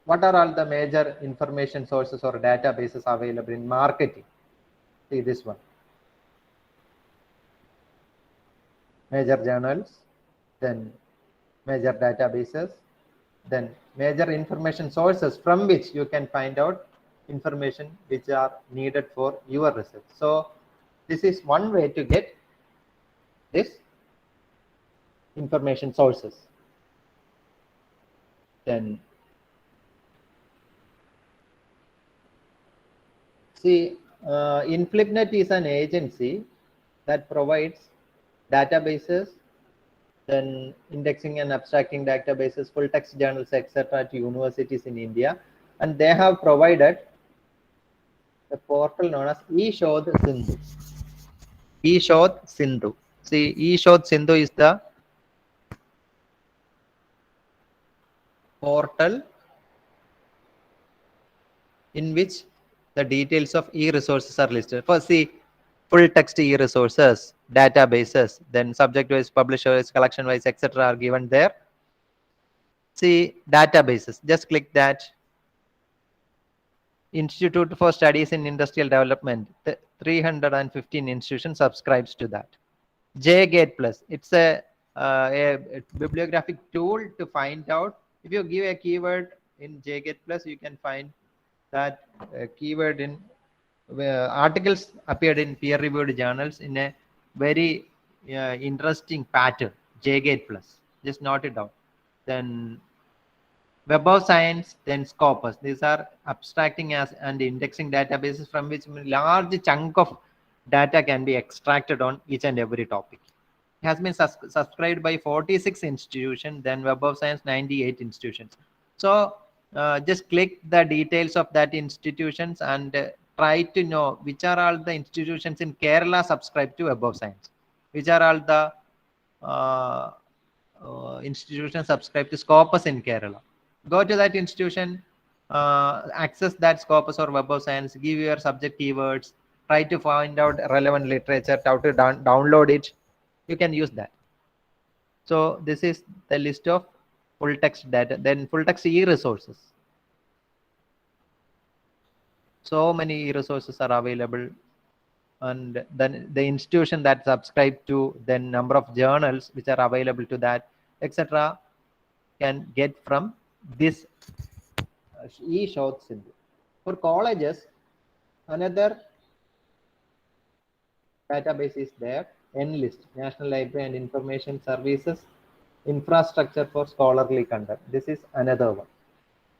what are all the major information sources or databases available in marketing? See this one. Major journals, then major databases, then major information sources from which you can find out information which are needed for your research. So this is one way to get this information sources. Then see, InflipNet is an agency that provides databases, then indexing and abstracting databases, full text journals, etc. to universities in India, and they have provided the portal known as eShodh Sindhu. eShodh Sindhu. See, eShodh Sindhu is the portal in which the details of e-resources are listed. First, see, full text e-resources, databases, then subject-wise, publisher-wise, collection-wise, etc. are given there. See, databases. Just click that. Institute for Studies in Industrial Development. 315 institutions subscribes to that. JGate Plus. It's a bibliographic tool to find out. If you give a keyword in JGate Plus, you can find that keyword in articles appeared in peer-reviewed journals in a very interesting pattern. JGate Plus. Just note it down. Then Web of Science, then Scopus. These are abstracting as and indexing databases from which a large chunk of data can be extracted on each and every topic. It has been subscribed by 46 institutions, then Web of Science 98 institutions. So just click the details of that institutions and try to know which are all the institutions in Kerala subscribed to Web of Science, which are all the institutions subscribed to Scopus in Kerala. Go to that institution, access that Scopus or Web of Science, give your subject keywords, try to find out relevant literature, how to download it. You can use that. So this is the list of full text data. Then full text e-resources. So many e-resources are available, and then the institution that subscribe to, then number of journals which are available to that, etc. can get from this eShodh Sindhu. For colleges, another database is there, NLIST, National Library and Information Services Infrastructure for Scholarly Content. This is another one.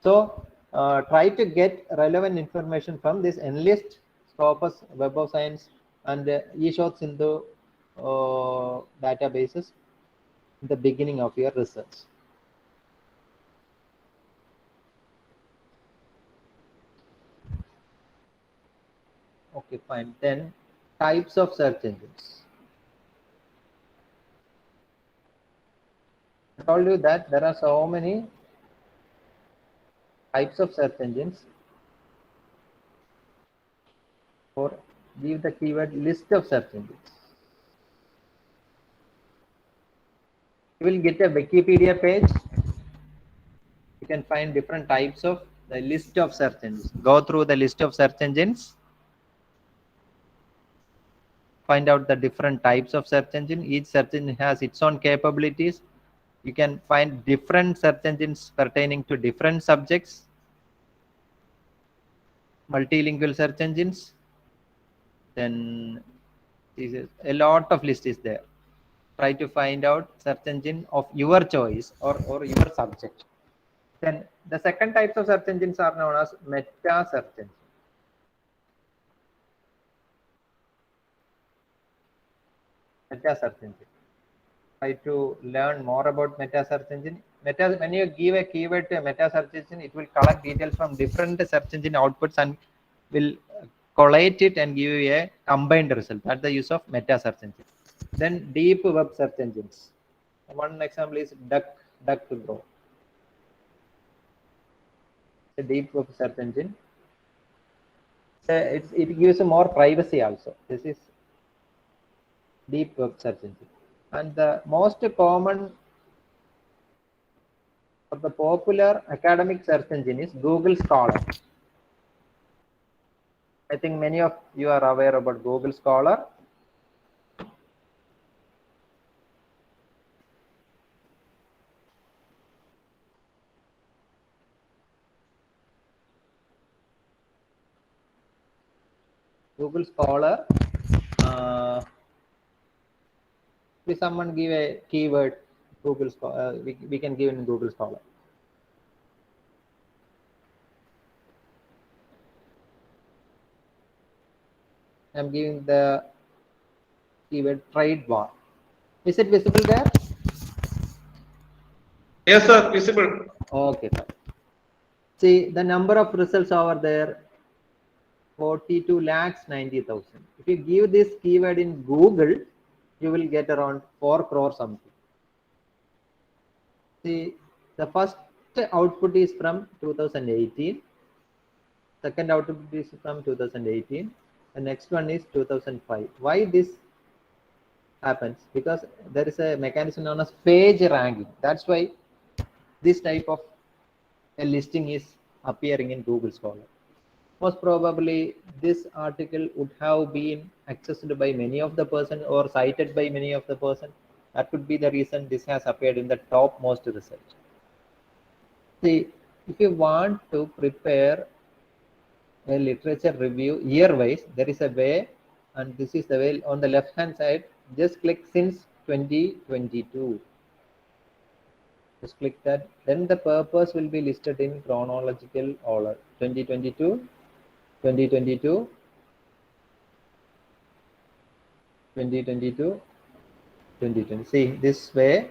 So try to get relevant information from this NLIST, Scopus, Web of Science, and eShodh Sindhu databases in the beginning of your research. Okay, fine. Then types of search engines. I told you that there are so many types of search engines. Or give the keyword list of search engines. You will get a Wikipedia page. You can find different types of the list of search engines. Go through the list of search engines. Find out the different types of search engine. Each search engine has its own capabilities. You can find different search engines pertaining to different subjects. Multilingual search engines. Then a lot of list is there. Try to find out search engine of your choice or your subject. Then the second types of search engines are known as meta search engines. Meta search engine. Try to learn more about meta search engine. When you give a keyword to a meta search engine, it will collect details from different search engine outputs and will collate it and give you a combined result. That's the use of meta search engine. Then deep web search engines. One example is DuckDuckGo. A deep web search engine. So it gives more privacy also. This is deep web search engine. And the most common or the popular academic search engine is Google Scholar. I think many of you are aware about Google Scholar. Google Scholar. If someone give a keyword, Google Scholar, we can give in Google Scholar. I'm giving the keyword trade war. Is it visible there? Yes, sir, visible. Okay, fine. See the number of results over there, 42 lakhs 90,000. If you give this keyword in Google, you will get around 4 crore something. See, the first output is from 2018. Second output is from 2018. The next one is 2005. Why this happens? Because there is a mechanism known as page ranking. That's why this type of a listing is appearing in Google Scholar. Most probably this article would have been accessed by many of the person or cited by many of the person. That could be the reason this has appeared in the topmost research. See, if you want to prepare a literature review year wise, there is a way, and this is the way. On the left hand side, just click since 2022. Just click that. Then the purpose will be listed in chronological order. 2022, 2022, 2022, 2020. See, this way,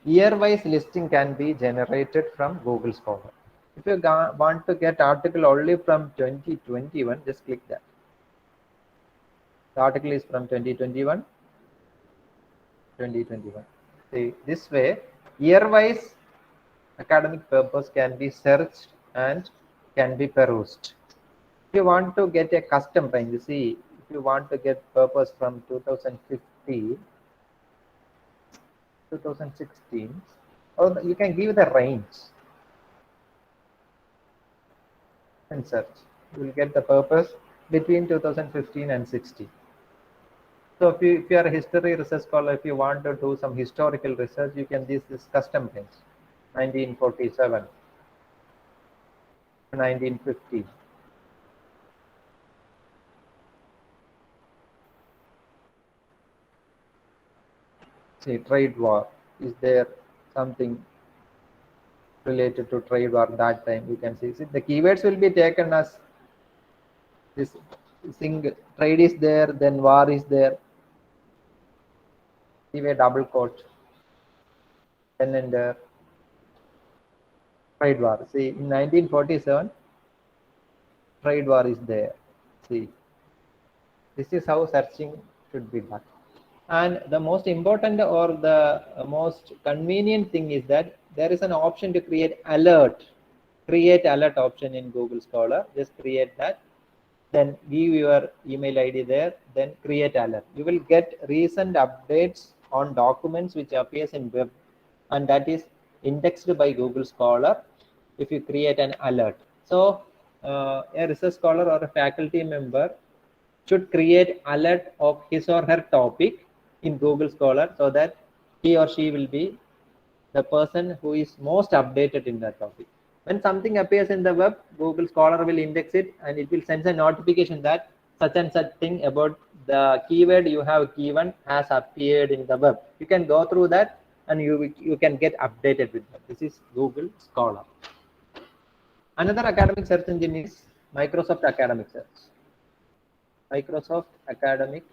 year-wise listing can be generated from Google Scholar. If you want to get article only from 2021, just click that. The article is from 2021, 2021. See, this way, year-wise academic purpose can be searched and can be perused. If you want to get a custom range, you see, if you want to get purpose from 2015, 2016, or you can give the range and search. You will get the purpose between 2015 and 16. So if you are a history research scholar, if you want to do some historical research, you can use this custom range, 1947 to 1950. See, trade war. Is there something related to trade war that time? You can see the keywords will be taken as this thing. Trade is there, then war is there. Give a double quote, then enter trade war. See, in 1947, trade war is there. See, this is how searching should be done. And the most important or the most convenient thing is that there is an option to create alert option in Google Scholar. Just create that, then give your email ID there, then create alert. You will get recent updates on documents which appears in web, and that is indexed by Google Scholar if you create an alert. So a research scholar or a faculty member should create alert of his or her topic in Google Scholar so that he or she will be the person who is most updated in that topic. When something appears in the web, Google Scholar will index it and it will send a notification that such and such thing about the keyword you have given has appeared in the web. You can go through that and you can get updated with that. This is Google Scholar. Another academic search engine is Microsoft Academic Search. Microsoft Academic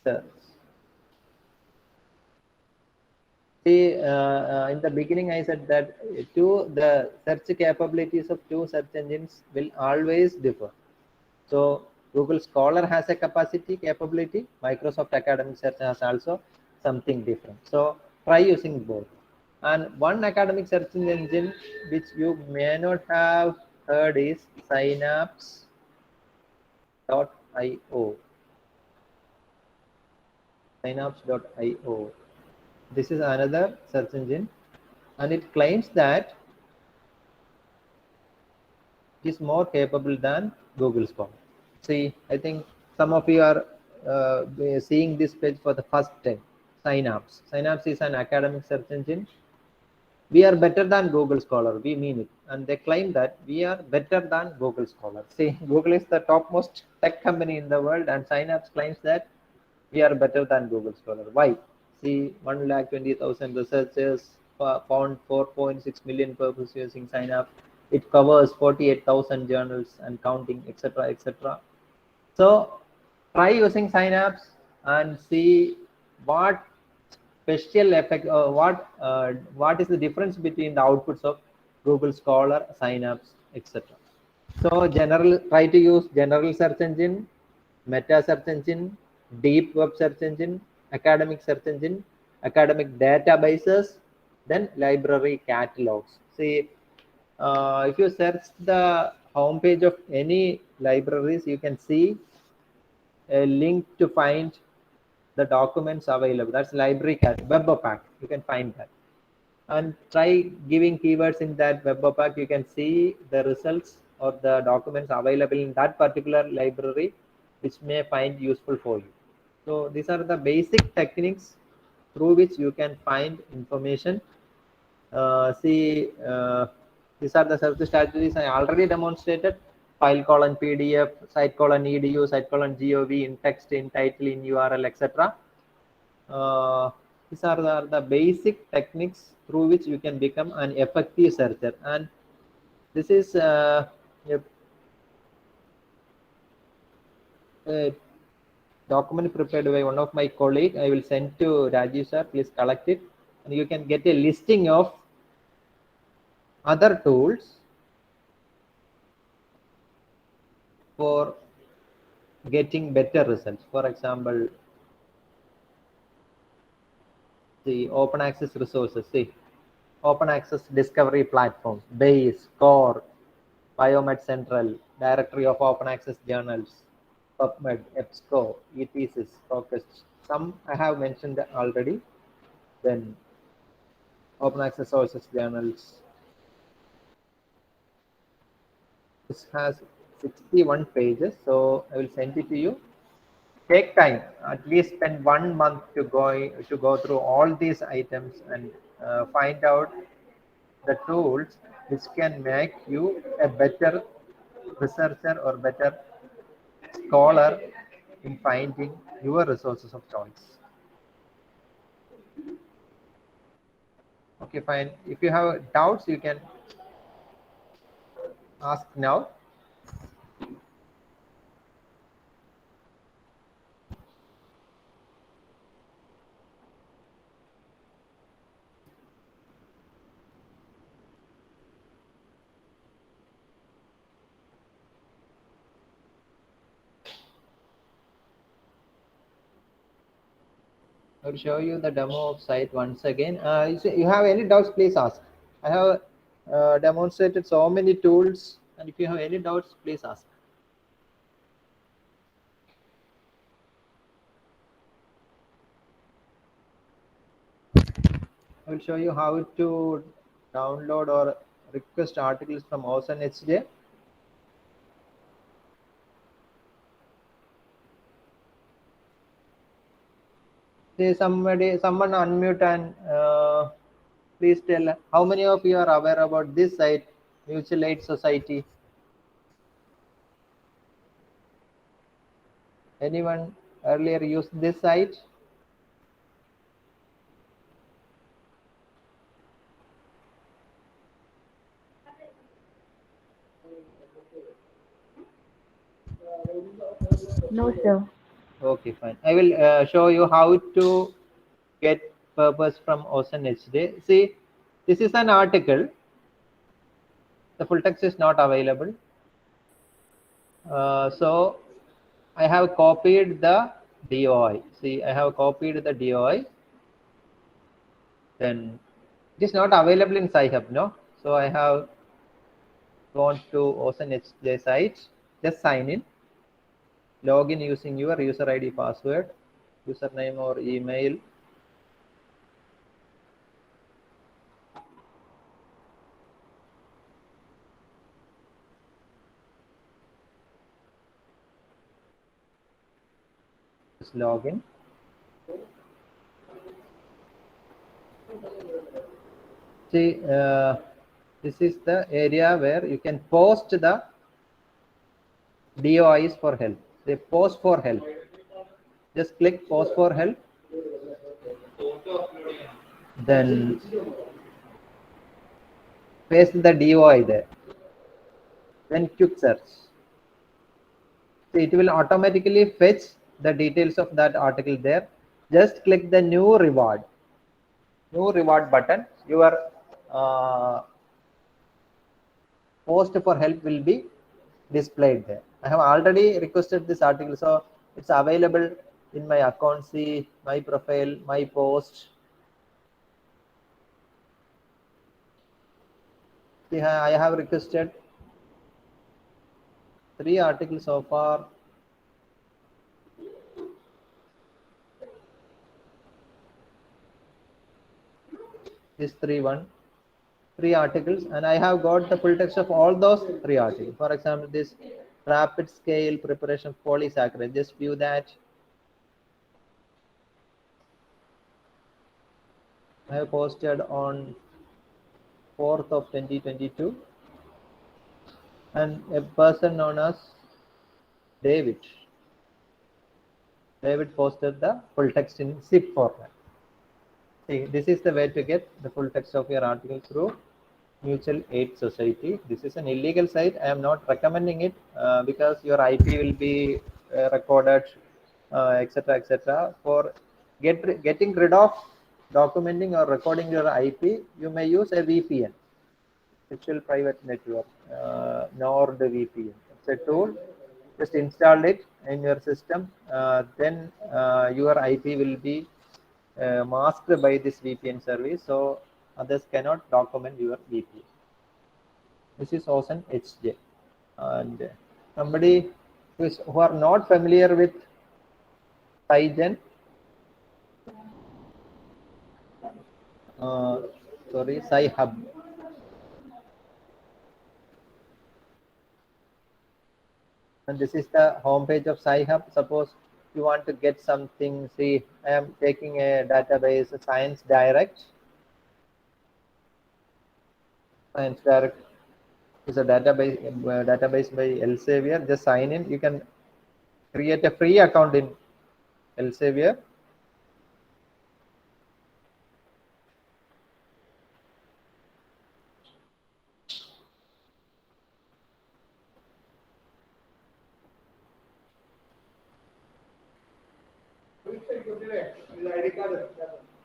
Search. See, in the beginning I said that the search capabilities of two search engines will always differ. So Google Scholar has a capability, Microsoft Academic Search has also something different. So try using both. And one academic search engine which you may not have heard is Synapse.io. Synapse.io. This is another search engine, and it claims that it is more capable than Google Scholar. See, I think some of you are seeing this page for the first time. Synapse. Synapse is an academic search engine. We are better than Google Scholar. We mean it. And they claim that we are better than Google Scholar. See, Google is the topmost tech company in the world, and Synapse claims that we are better than Google Scholar. Why? See, 1,20,000 researchers found 4.6 million purpose using Synapse. It covers 48,000 journals and counting, etc., etc. So try using Synapse and see what special effect or what is the difference between the outputs of Google Scholar, Synapse, etc. So try to use general search engine, meta search engine, deep web search engine, academic search engine, academic databases, then library catalogs. See, if you search the homepage of any libraries, you can see a link to find the documents available. That's library Webpack. You can find that. And try giving keywords in that Webpack. You can see the results or the documents available in that particular library, which may find useful for you. So these are the basic techniques through which you can find information. These are the search strategies I already demonstrated: file colon PDF, site colon edu, site colon gov, in text, in title, in URL, etc. These are the basic techniques through which you can become an effective searcher. And this is a document prepared by one of my colleagues. I will send to Rajiv sir. Please collect it, and you can get a listing of other tools for getting better results. For example, the open access resources. See, open access discovery platforms: Bayes, Core, Biomed Central, Directory of Open Access Journals, PubMed, EBSCO, eThesis, Focus. Some I have mentioned already. Then open access sources journals. This has 61 pages, so I will send it to you. Take time, at least spend 1 month to go through all these items and find out the tools which can make you a better researcher or better scholar in finding your resources of choice. Okay, fine. If you have doubts, you can ask now. I will show you the demo of site once again. If you have any doubts, please ask. I have demonstrated so many tools, and if you have any doubts, please ask. I will show you how to download or request articles from OpenHJ. Someone unmute and please tell how many of you are aware about this site, Mutual Aid Society. Anyone earlier used this site? No, sir. Okay, fine. I will show you how to get purpose from OpenHJ. See, this is an article. The full text is not available. So I have copied the DOI. See, I have copied the DOI. Then It is not available in Sci-Hub, no? So I have gone to Ocean HJ site, just sign in, log in using your user ID password, username or email. Just log in. See, this is the area where you can post the DOIs for help. They post for help. Just click post for help. Then paste the DOI there. Then quick search. See, it will automatically fetch the details of that article there. Just click the new reward button. Your post for help will be displayed there. I have already requested this article, so it's available in my account. See my profile, my post. See, I have requested 3 articles so far. This 3 articles, and I have got the full text of all those 3 articles. For example, this rapid scale preparation of polysaccharide. Just view that. I have posted on 4th of 2022, and a person known as David posted the full text in zip format. See, this is the way to get the full text of your article through Mutual Aid Society. This is an illegal site. I am not recommending it because your IP will be recorded, etc., etc. For getting rid of documenting or recording your IP, you may use a VPN, Virtual Private Network, Nord VPN. It's a tool. Just install it in your system. Then your IP will be masked by this VPN service, so others cannot document your VPN. This is Ocean HJ. And somebody who are not familiar with SciGen, Sci-Hub. And this is the home page of Sci-Hub. Suppose you want to get something, see, I am taking a database, Science Direct. Science Direct is a database by Elsevier. Just sign in. You can create a free account in Elsevier.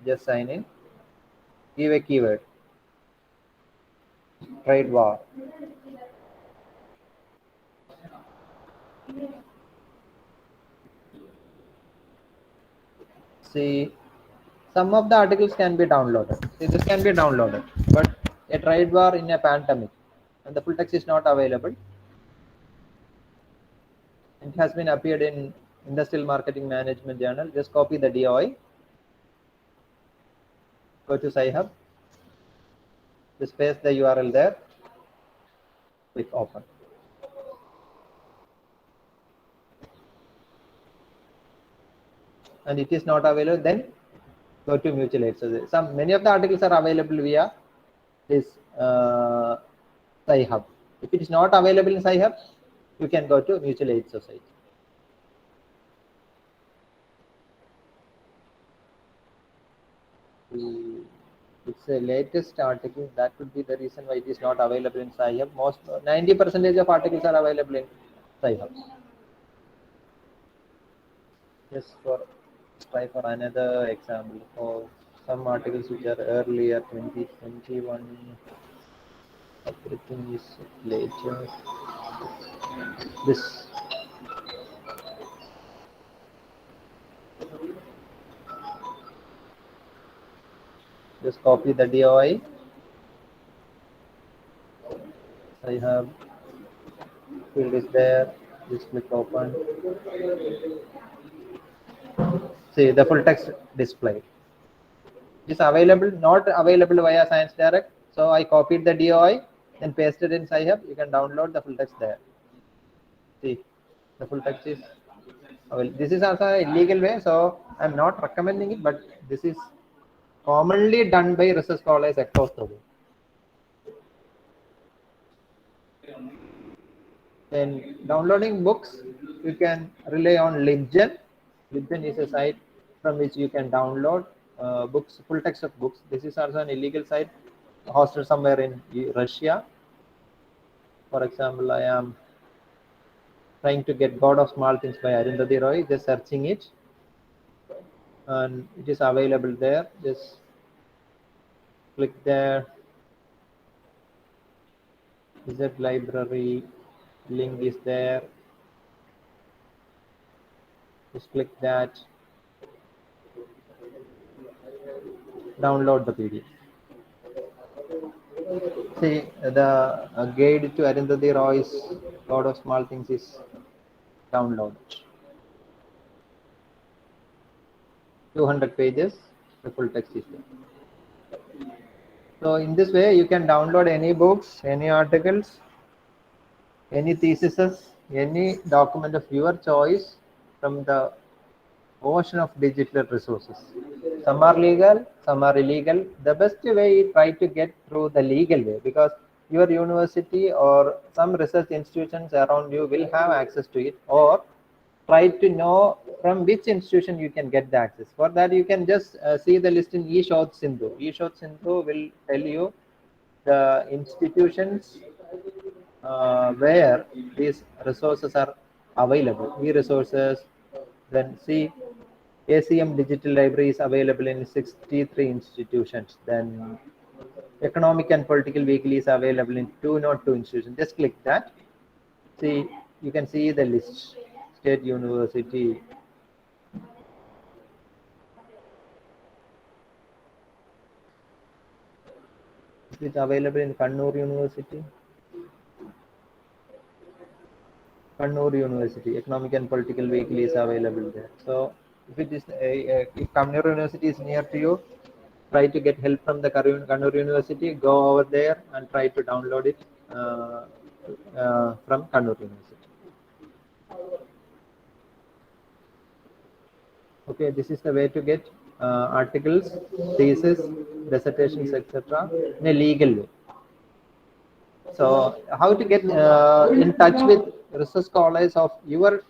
Just sign in. Give a keyword. Trade war. See, some of the articles can be downloaded. See, this can be downloaded, but a trade war in a pandemic, and the full text is not available. It has been appeared in Industrial Marketing Management Journal. Just copy the DOI. Go to Sci-Hub. Just paste the URL there. Click open. And it is not available, then go to Mutual Aid. So many of the articles are available via this Sci-Hub. If it is not available in Sci-Hub, you can go to Mutual Aid Society. It's a latest article. That could be the reason why it is not available in Sci-Hub. Most 90% of articles are available in Sci-Hub. Just try for another example. For some articles which are earlier, 2021, everything is later. This. Just copy the DOI. I have field is there. Just click open. See the full text displayed. Is available, not available via Science Direct. So I copied the DOI and pasted in Sci-Hub. You can download the full text there. See, the full text is available. This is also an illegal way, so I'm not recommending it, but this is commonly done by research scholars across the world. Then downloading books, you can rely on LibGen. LibGen is a site from which you can download books, full text of books. This is also an illegal site hosted somewhere in Russia. For example, I am trying to get God of Small Things by Arundhati Roy, just searching it, and it is available there. Just click there. Visit library, link is there. Just click that. Download the PDF. See, the guide to Arundhati Roy's God of Small Things is downloaded. 200 pages, the full text is there. So in this way, you can download any books, any articles, any theses, any document of your choice from the ocean of digital resources. Some are legal, some are illegal. The best way is try to get through the legal way, because your university or some research institutions around you will have access to it, or try to know from which institution you can get the access. For that, you can just see the list in eShod Sindhu. eShod Sindhu will tell you the institutions where these resources are available. E-resources, then see ACM Digital Library is available in 63 institutions. Then Economic and Political Weekly is available in 202 institutions. Just click that. See, you can see the list. State University. It is available in Kannur University. Kannur University, Economic and Political Weekly is available there. So if it is, if Kannur University is near to you, try to get help from the Kannur University. Go over there and try to download it from Kannur University. Okay, this is the way to get articles, thesis, dissertations, etc. in a legal way. So how to get in touch with research scholars of your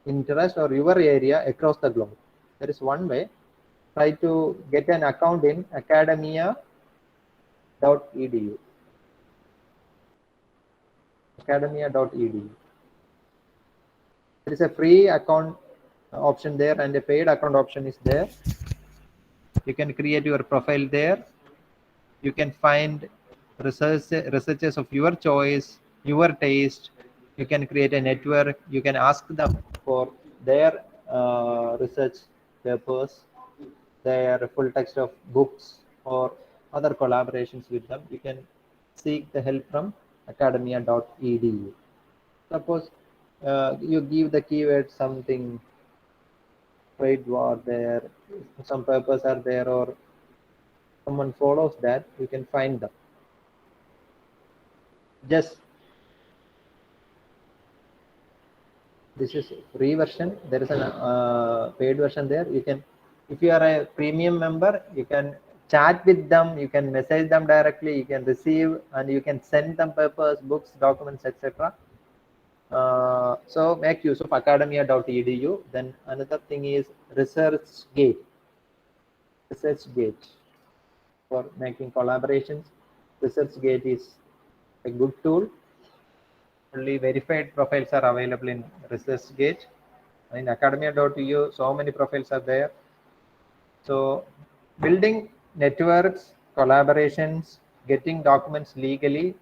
interest or your area across the globe? There is one way. Try to get an account in academia.edu. Academia.edu. There is a free account option there and a paid account option is there. You can create your profile there. You can find researchers of your choice, your taste. You can create a network. You can ask them for their research papers, their full text of books, or other collaborations with them. You can seek the help from academia.edu. Suppose you give the keyword something, trade war there, some papers are there, or someone follows that, you can find them. Just this is free version. There is a paid version there. You can, if you are a premium member, you can chat with them, you can message them directly, you can receive and you can send them papers, books, documents, etc. So make use of academia.edu. Then another thing is ResearchGate. ResearchGate for making collaborations. ResearchGate is a good tool. Only verified profiles are available in ResearchGate. In academia.edu, so many profiles are there. So building networks, collaborations, getting documents legally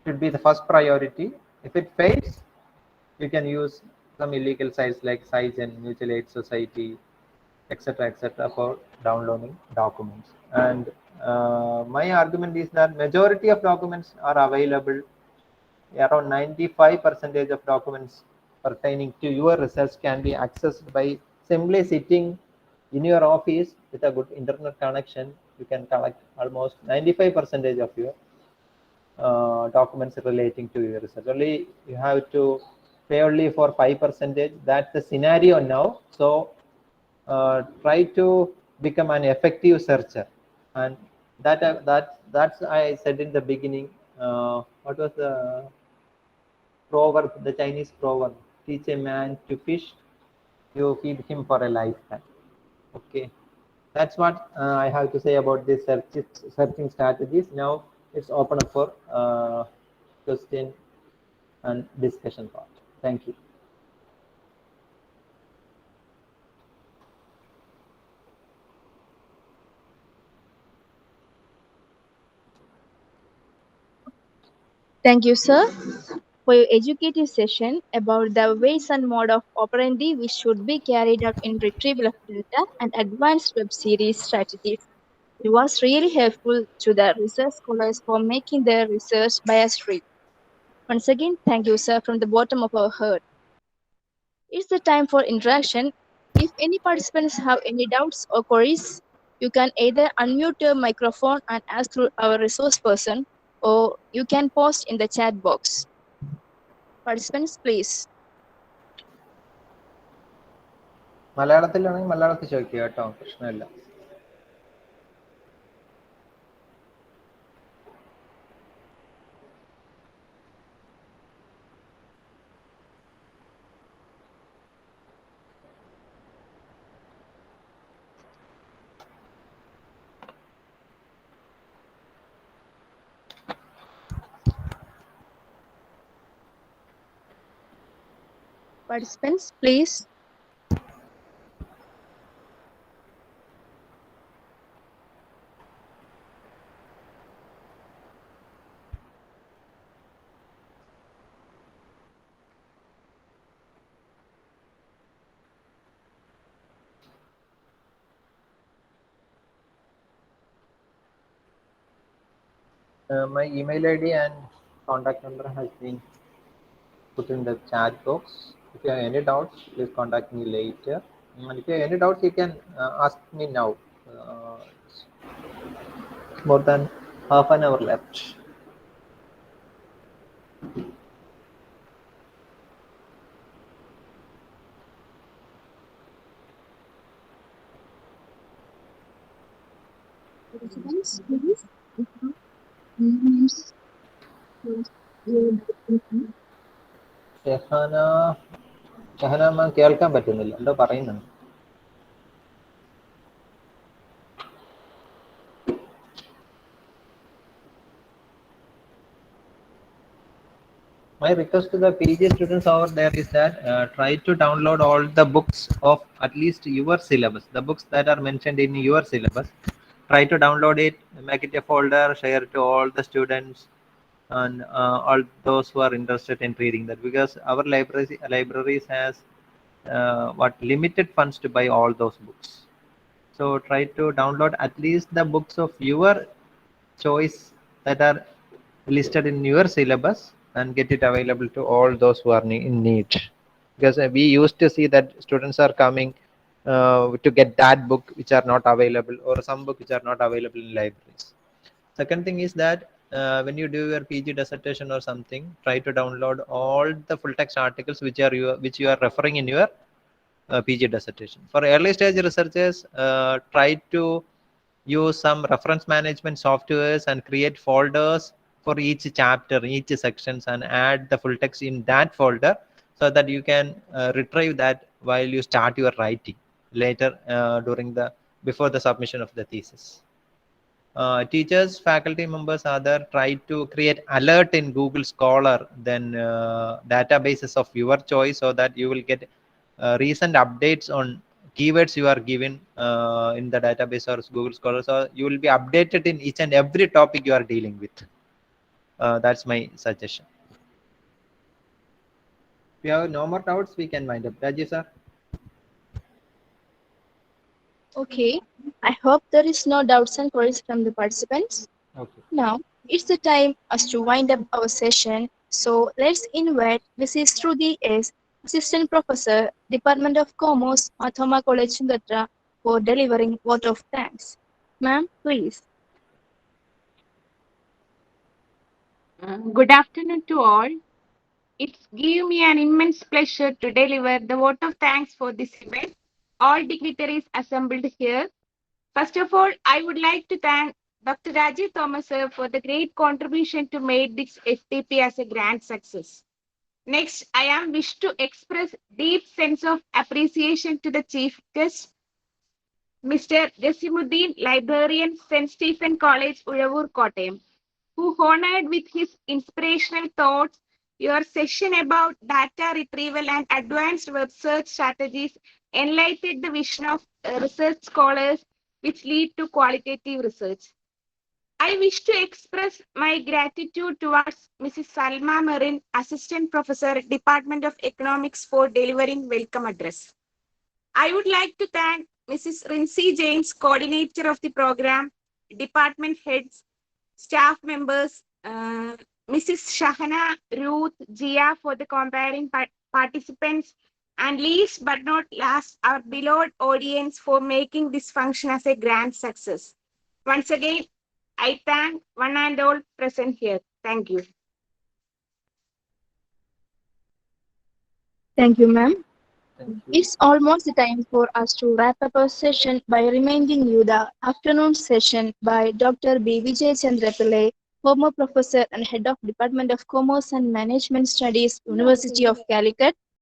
should be the first priority. If it fails, you can use some illegal sites like Scigen, Mutual Aid Society, etc., for downloading documents. And my argument is that majority of documents are available. Around 95% of documents pertaining to your research can be accessed by simply sitting in your office with a good internet connection. You can collect almost 95% of your documents relating to your research. Only you have to pay only for 5%. That's the scenario now. So try to become an effective searcher, and that's I said in the beginning. What was the proverb? The Chinese proverb: "Teach a man to fish, you feed him for a lifetime." Okay, that's what I have to say about this searching strategies. Now it's open up for question and discussion part. Thank you. Thank you, sir, for your educative session about the ways and mode of operandi which should be carried out in retrieval of data and advanced web series strategies. It was really helpful to the research scholars for making their research bias free. Once again, thank you, sir, from the bottom of our heart. It's the time for interaction. If any participants have any doubts or queries, you can either unmute your microphone and ask through our resource person, or you can post in the chat box. Participants, please. മലയാളത്തിലാണെങ്കിൽ മലയാളത്തിൽ ചോദിക്കുക കേട്ടോ, പ്രശ്നമില്ല. Participants, please. My email ID and contact number has been put in the chat box. If you have any doubts, please contact me later. And if you have any doubts, you can ask me now. It's more than half an hour left. Participants, please. Shahana മാം കേൾക്കാൻ പറ്റുന്നില്ല, എന്തോ പറയുന്നുണ്ട്. My request to the PG students over there is that try to download all the books of at least your syllabus, the books that are mentioned in your syllabus. Try to download it, make it a folder, share it to all the students and all those who are interested in reading that, because our libraries has what limited funds to buy all those books. So try to download at least the books of your choice that are listed in your syllabus and get it available to all those who are in need, because we used to see that students are coming to get that book which are not available, or some book which are not available in libraries. Second thing is that when you do your PG dissertation or something, try to download all the full text articles which you are referring in your PG dissertation. For early stage researchers, try to use some reference management softwares and create folders for each chapter, each sections, and add the full text in that folder, so that you can retrieve that while you start your writing later before the submission of the thesis. Teachers, faculty members, other, try to create alert in Google Scholar, then databases of your choice, so that you will get recent updates on keywords you are given in the database or Google Scholar, so you will be updated in each and every topic you are dealing with. That's my suggestion. If you have no more doubts, we can wind up. Rajesh sir. Okay, I hope there is no doubts and queries from the participants. Okay. Now, it's the time us to wind up our session. So let's invite Mrs. Shruti S., Assistant Professor, Department of Commerce, Mathoma College, Sungatra, for delivering vote of thanks. Ma'am, please. Good afternoon to all. It's give me an immense pleasure to deliver the vote of thanks for this event. All dignitaries assembled here. First of all, I would like to thank Dr. Rajiv Thomas sir for the great contribution to make this FTP as a grand success. Next, I am wish to express deep sense of appreciation to the chief guest, Mr. Jasimuddin, librarian, St. Stephen College, Ulavur, Kottayam, who honored with his inspirational thoughts. Your session about data retrieval and advanced web search strategies enlightened the vision of research scholars, which lead to qualitative research. I wish to express my gratitude towards Mrs. Salma Marin, Assistant Professor, Department of Economics, for delivering welcome address. I would like to thank Mrs. Rincy James, Coordinator of the program, department heads, staff members, Mrs. Shahana, Ruth, Jia for the comparing participants, and least but not last, our beloved audience for making this function as a grand success. Once again, I thank one and all present here. Thank you. Thank you, ma'am. Thank you. It's almost the time for us to wrap up our session by reminding you the afternoon session by Dr. B. Vijay Chandra Pillai, former professor and head of Department of Commerce and Management Studies, University of Calicut,